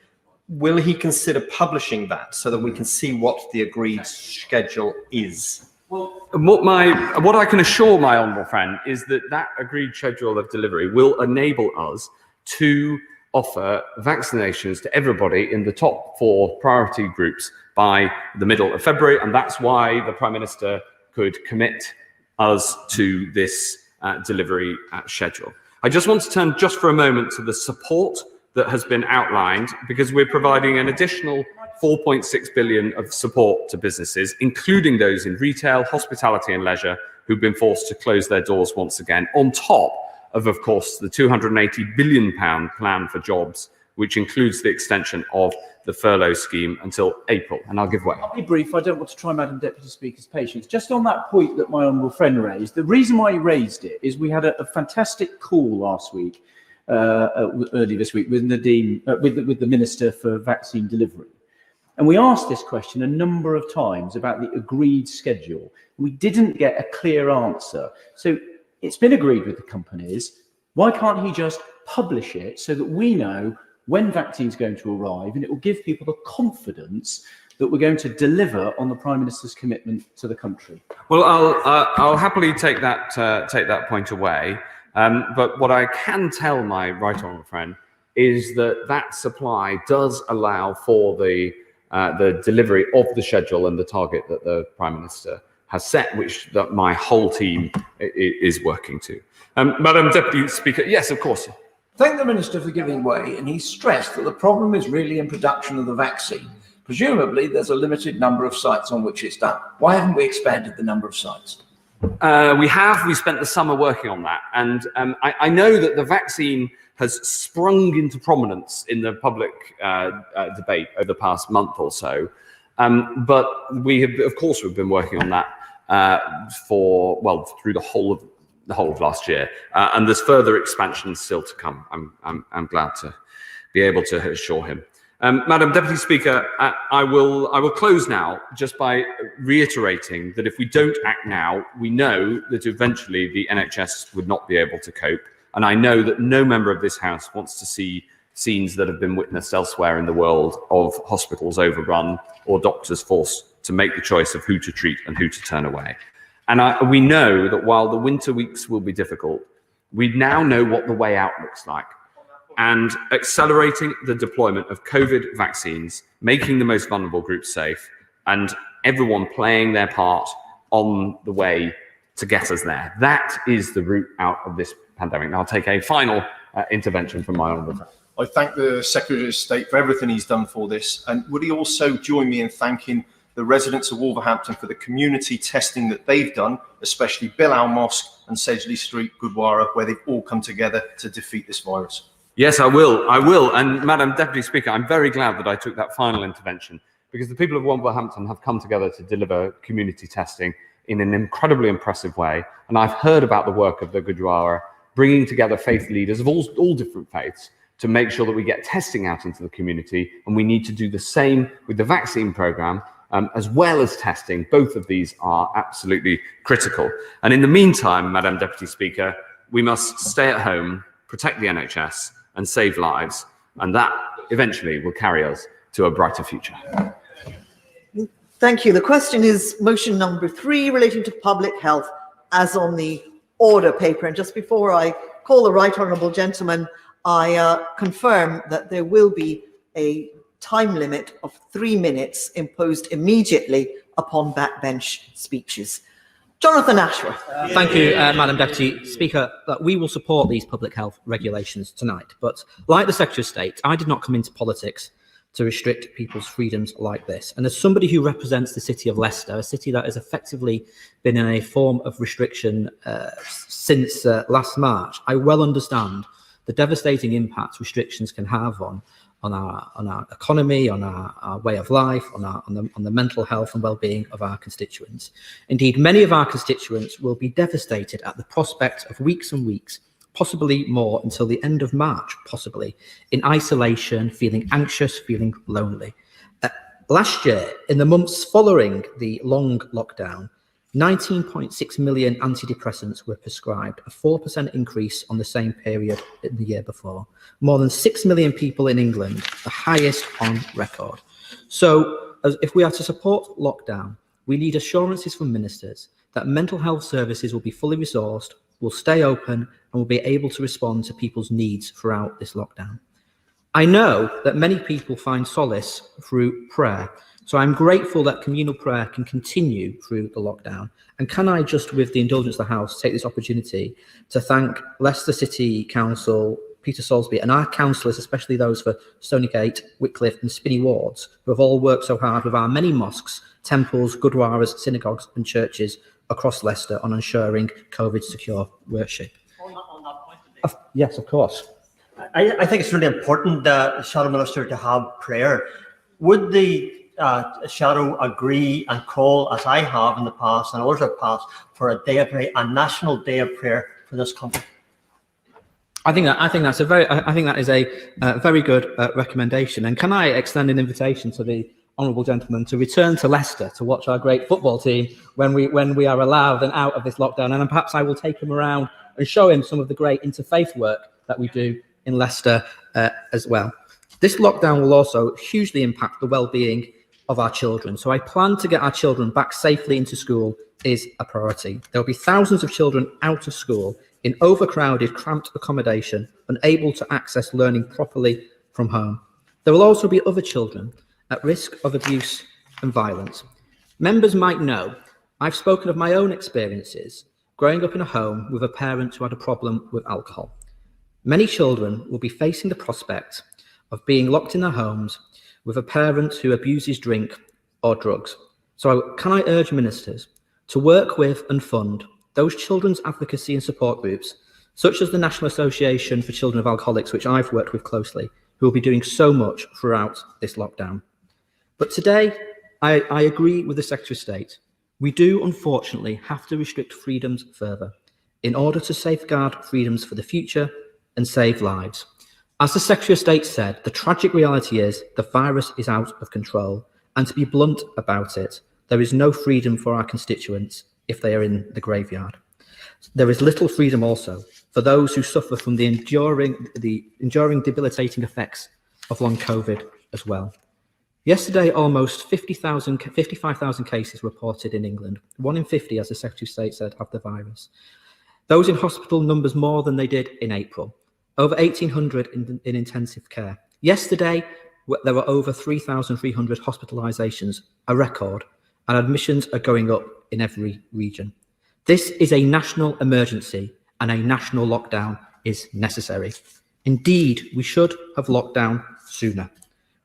Will he consider publishing that so that we can see what the agreed schedule is? Well, what I can assure my honourable friend is that agreed schedule of delivery will enable us to offer vaccinations to everybody in the top 4 priority groups by the middle of February, and that's why the Prime Minister could commit us to this delivery schedule. I just want to turn just for a moment to the support that has been outlined, because we're providing an additional 4.6 billion of support to businesses, including those in retail, hospitality and leisure, who've been forced to close their doors once again, on top of course, the £280 billion plan for jobs, which includes the extension of the furlough scheme until April. And I'll give way. I'll be brief. I don't want to try Madam Deputy Speaker's patience. Just on that point that my honourable friend raised, the reason why he raised it is we had a fantastic call last week, early this week, with Nadine, with the Minister for Vaccine Delivery. And we asked this question a number of times about the agreed schedule. We didn't get a clear answer. So it's been agreed with the companies. Why can't he just publish it so that we know when vaccine is going to arrive, and it will give people the confidence that we're going to deliver on the Prime Minister's commitment to the country? Well, I'll happily take that point away. But what I can tell my right honourable friend is that supply does allow for the delivery of the schedule and the target that the Prime Minister has set, which that my whole team is working to. Madam Deputy Speaker, yes, of course. Thank the Minister for giving way, and he stressed that the problem is really in production of the vaccine. Presumably, there's a limited number of sites on which it's done. Why haven't we expanded the number of sites? We spent the summer working on that, and I know that the vaccine has sprung into prominence in the public debate over the past month or so, but we have, of course, we've been working on that through the whole of last year, and there's further expansion still to come. I'm glad to be able to assure him. Madam Deputy Speaker, I will close now just by reiterating that if we don't act now, we know that eventually the NHS would not be able to cope. And I know that no member of this House wants to see scenes that have been witnessed elsewhere in the world of hospitals overrun or doctors forced to make the choice of who to treat and who to turn away. And we know that while the winter weeks will be difficult, we now know what the way out looks like. And accelerating the deployment of COVID vaccines, making the most vulnerable groups safe, and everyone playing their part on the way to get us there. That is the route out of this pandemic. Now I'll take a final intervention from my honourable friend. I thank the Secretary of State for everything he's done for this. And would he also join me in thanking the residents of Wolverhampton for the community testing that they've done, especially Bilal Mosque and Sedgley Street, Gurdwara, where they've all come together to defeat this virus? Yes, I will. I will. And Madam Deputy Speaker, I'm very glad that I took that final intervention, because the people of Wolverhampton have come together to deliver community testing in an incredibly impressive way. And I've heard about the work of the Gurdwara, bringing together faith leaders of all different faiths to make sure that we get testing out into the community. And we need to do the same with the vaccine programme, as well as testing. Both of these are absolutely critical. And in the meantime, Madam Deputy Speaker, we must stay at home, protect the NHS and save lives. And that eventually will carry us to a brighter future. Thank you. The question is motion number 3 relating to public health as on the order paper. And just before I call the right honourable gentleman, I confirm that there will be a time limit of 3 minutes imposed immediately upon backbench speeches. Jonathan Ashworth. Thank you, Madam Deputy Speaker. We will support these public health regulations tonight. But like the Secretary of State, I did not come into politics to restrict people's freedoms like this. And as somebody who represents the city of Leicester, a city that has effectively been in a form of restriction since last March, I well understand the devastating impact restrictions can have on our economy, on our way of life, on the mental health and well-being of our constituents. Indeed, many of our constituents will be devastated at the prospect of weeks and weeks, possibly more until the end of March, possibly, in isolation, feeling anxious, feeling lonely. Last year, in the months following the long lockdown, 19.6 million antidepressants were prescribed, a 4% increase on the same period in the year before. More than 6 million people in England, the highest on record. So, if we are to support lockdown, we need assurances from ministers that mental health services will be fully resourced, will stay open, and will be able to respond to people's needs throughout this lockdown. I know that many people find solace through prayer, so I'm grateful that communal prayer can continue through the lockdown. And can I just, with the indulgence of the House, take this opportunity to thank Leicester City Council, Peter Salisbury, and our councillors, especially those for Stonygate, Wycliffe and Spinney wards, who have all worked so hard with our many mosques, temples, gurdwaras, synagogues and churches across Leicester on ensuring COVID-secure worship. Yes, of course. I think it's really important, Shadow Minister, to have prayer. Would the Shadow agree and call, as I have in the past and others have passed, for a day of prayer, a national day of prayer for this country? I think that is a very good recommendation. And can I extend an invitation to the honourable gentleman to return to Leicester to watch our great football team when we are allowed and out of this lockdown, and perhaps I will take him around and show him some of the great interfaith work that we do in Leicester as well. This lockdown will also hugely impact the well-being of our children. So I plan to get our children back safely into school is a priority. There will be thousands of children out of school in overcrowded, cramped accommodation, unable to access learning properly from home. There will also be other children at risk of abuse and violence. Members might know I've spoken of my own experiences growing up in a home with a parent who had a problem with alcohol. Many children will be facing the prospect of being locked in their homes with a parent who abuses drink or drugs. So can I urge ministers to work with and fund those children's advocacy and support groups, such as the National Association for Children of Alcoholics, which I've worked with closely, who will be doing so much throughout this lockdown. But today, I agree with the Secretary of State. We do, unfortunately, have to restrict freedoms further in order to safeguard freedoms for the future and save lives. As the Secretary of State said, the tragic reality is the virus is out of control, and to be blunt about it, there is no freedom for our constituents if they are in the graveyard. There is little freedom also for those who suffer from the enduring debilitating effects of long COVID as well. Yesterday, almost 55,000 cases reported in England. 1 in 50, as the Secretary of State said, have the virus. Those in hospital numbers more than they did in April. Over 1,800 in intensive care. Yesterday, there were over 3,300 hospitalisations, a record, and admissions are going up in every region. This is a national emergency, and a national lockdown is necessary. Indeed, we should have locked down sooner.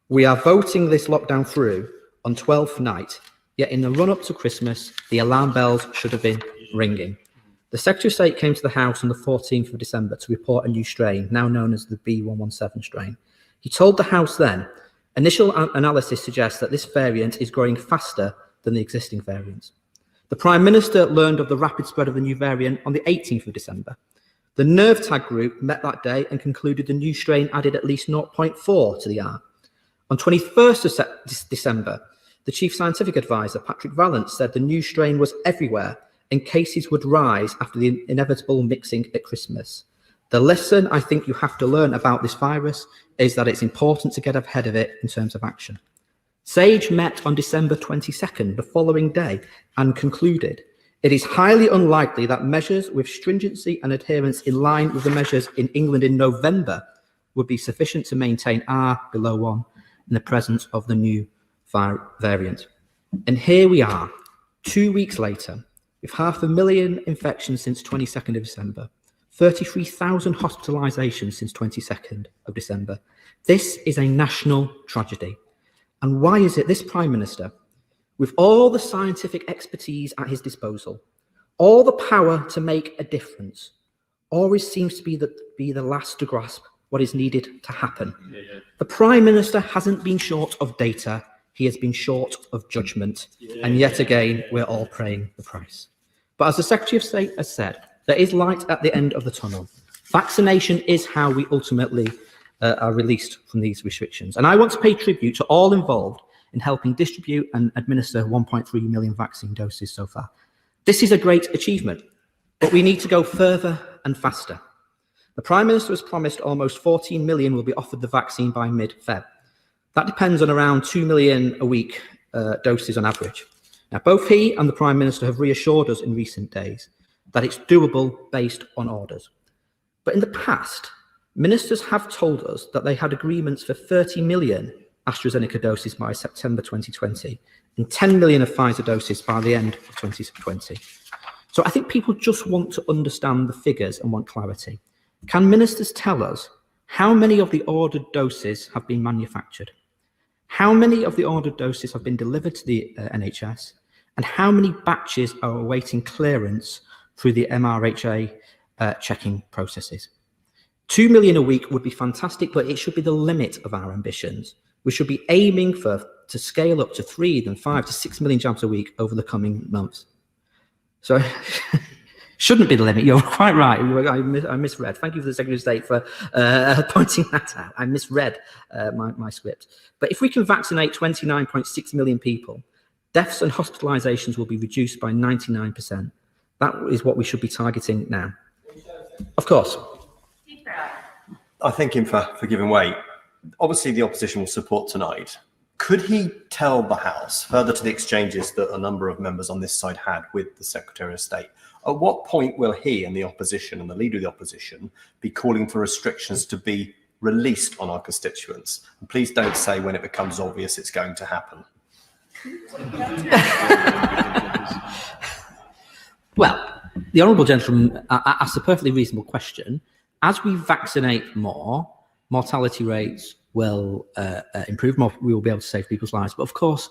We are voting this lockdown through on 12th night, yet in the run-up to Christmas, the alarm bells should have been ringing. The Secretary of State came to the House on the 14th of December to report a new strain, now known as the B117 strain. He told the House then, initial analysis suggests that this variant is growing faster than the existing variants. The Prime Minister learned of the rapid spread of the new variant on the 18th of December. The NERVTAG group met that day and concluded the new strain added at least 0.4 to the R. On 21st of December, the Chief Scientific Advisor, Patrick Vallance, said the new strain was everywhere and cases would rise after the inevitable mixing at Christmas. The lesson I think you have to learn about this virus is that it's important to get ahead of it in terms of action. SAGE met on December 22nd, the following day, and concluded, it is highly unlikely that measures with stringency and adherence in line with the measures in England in November would be sufficient to maintain R below 1 in the presence of the new variant. And here we are, 2 weeks later, with 500,000 infections since 22nd of December, 33,000 hospitalisations since 22nd of December. This is a national tragedy. And why is it this Prime Minister, with all the scientific expertise at his disposal, all the power to make a difference, always seems to be the last to grasp what is needed to happen? The Prime Minister hasn't been short of data, he has been short of judgment, and yet again, we're all paying the price. But as the Secretary of State has said, there is light at the end of the tunnel. Vaccination is how we ultimately are released from these restrictions. And I want to pay tribute to all involved in helping distribute and administer 1.3 million vaccine doses so far. This is a great achievement, but we need to go further and faster. The Prime Minister has promised almost 14 million will be offered the vaccine by mid-Feb. That depends on around 2 million a week doses on average. Now, both he and the Prime Minister have reassured us in recent days that it's doable based on orders. But in the past, ministers have told us that they had agreements for 30 million AstraZeneca doses by September 2020 and 10 million of Pfizer doses by the end of 2020. So I think people just want to understand the figures and want clarity. Can ministers tell us how many of the ordered doses have been manufactured? How many of the ordered doses have been delivered to the NHS? And how many batches are awaiting clearance through the MRHA checking processes? 2 million a week would be fantastic, but it should be the limit of our ambitions. We should be aiming to scale up to 3, then 5 to 6 million jabs a week over the coming months. So shouldn't be the limit. You're quite right. I misread. Thank you for the Secretary of State for pointing that out. I misread my script. But if we can vaccinate 29.6 million people, deaths and hospitalisations will be reduced by 99%. That is what we should be targeting now. Of course. I thank him for giving way. Obviously, the opposition will support tonight. Could he tell the House, further to the exchanges that a number of members on this side had with the Secretary of State, at what point will he and the opposition and the leader of the opposition be calling for restrictions to be released on our constituents? And please don't say when it becomes obvious it's going to happen. Well, the Honourable Gentleman asked a perfectly reasonable question. As we vaccinate more, mortality rates will improve more. We will be able to save people's lives. But of course,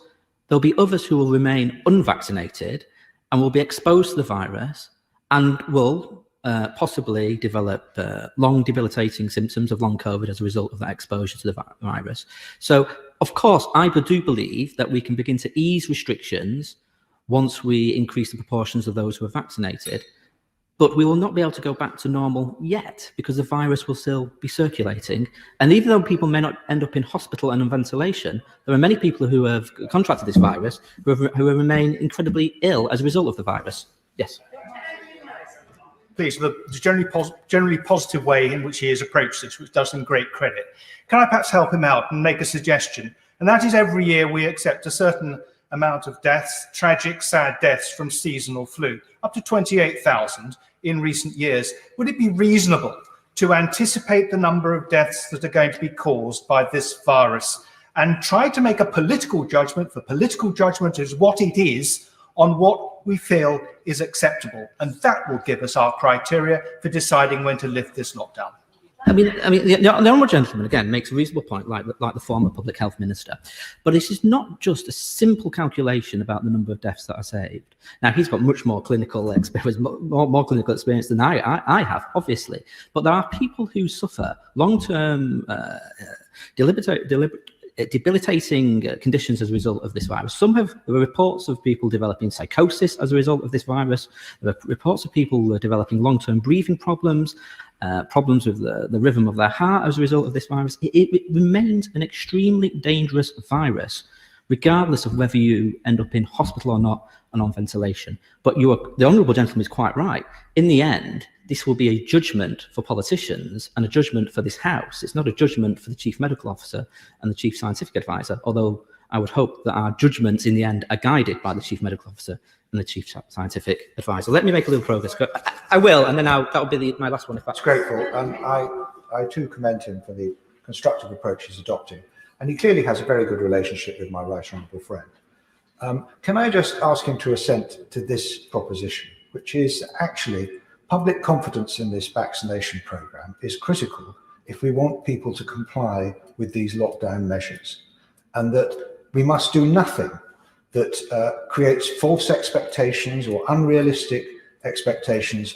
there'll be others who will remain unvaccinated and will be exposed to the virus and will possibly develop long debilitating symptoms of long COVID as a result of that exposure to the virus. So, of course, I do believe that we can begin to ease restrictions once we increase the proportions of those who are vaccinated. But we will not be able to go back to normal yet because the virus will still be circulating. And even though people may not end up in hospital and on ventilation, there are many people who have contracted this virus who remain incredibly ill as a result of the virus. Yes. Please, the generally positive way in which he has approached this, which does him great credit. Can I perhaps help him out and make a suggestion? And that is every year we accept a certain amount of deaths, tragic, sad deaths from seasonal flu, up to 28,000 in recent years. Would it be reasonable to anticipate the number of deaths that are going to be caused by this virus and try to make a political judgment, for political judgment is what it is, on what we feel is acceptable? And that will give us our criteria for deciding when to lift this lockdown. the honourable gentleman again makes a reasonable point, like the former public health minister, but this is not just a simple calculation about the number of deaths that are saved. Now he's got much more clinical experience, more clinical experience than I have, obviously. But there are people who suffer long-term debilitating conditions as a result of this virus. There are reports of people developing psychosis as a result of this virus. There are reports of people developing long-term breathing problems, problems with the rhythm of their heart as a result of this virus. It remains an extremely dangerous virus, regardless of whether you end up in hospital or not and on ventilation. But the honourable gentleman is quite right. In the end, this will be a judgment for politicians and a judgment for this House. It's not a judgment for the Chief Medical Officer and the Chief Scientific Advisor, although I would hope that our judgments in the end are guided by the Chief Medical Officer and the Chief Scientific Advisor. Let me make a little progress. I will, and then that'll be my last one. If that's grateful. I too commend him for the constructive approach he's adopting, and he clearly has a very good relationship with my right honourable friend. Can I just ask him to assent to this proposition, which is actually public confidence in this vaccination programme is critical if we want people to comply with these lockdown measures, and that we must do nothing that creates false expectations or unrealistic expectations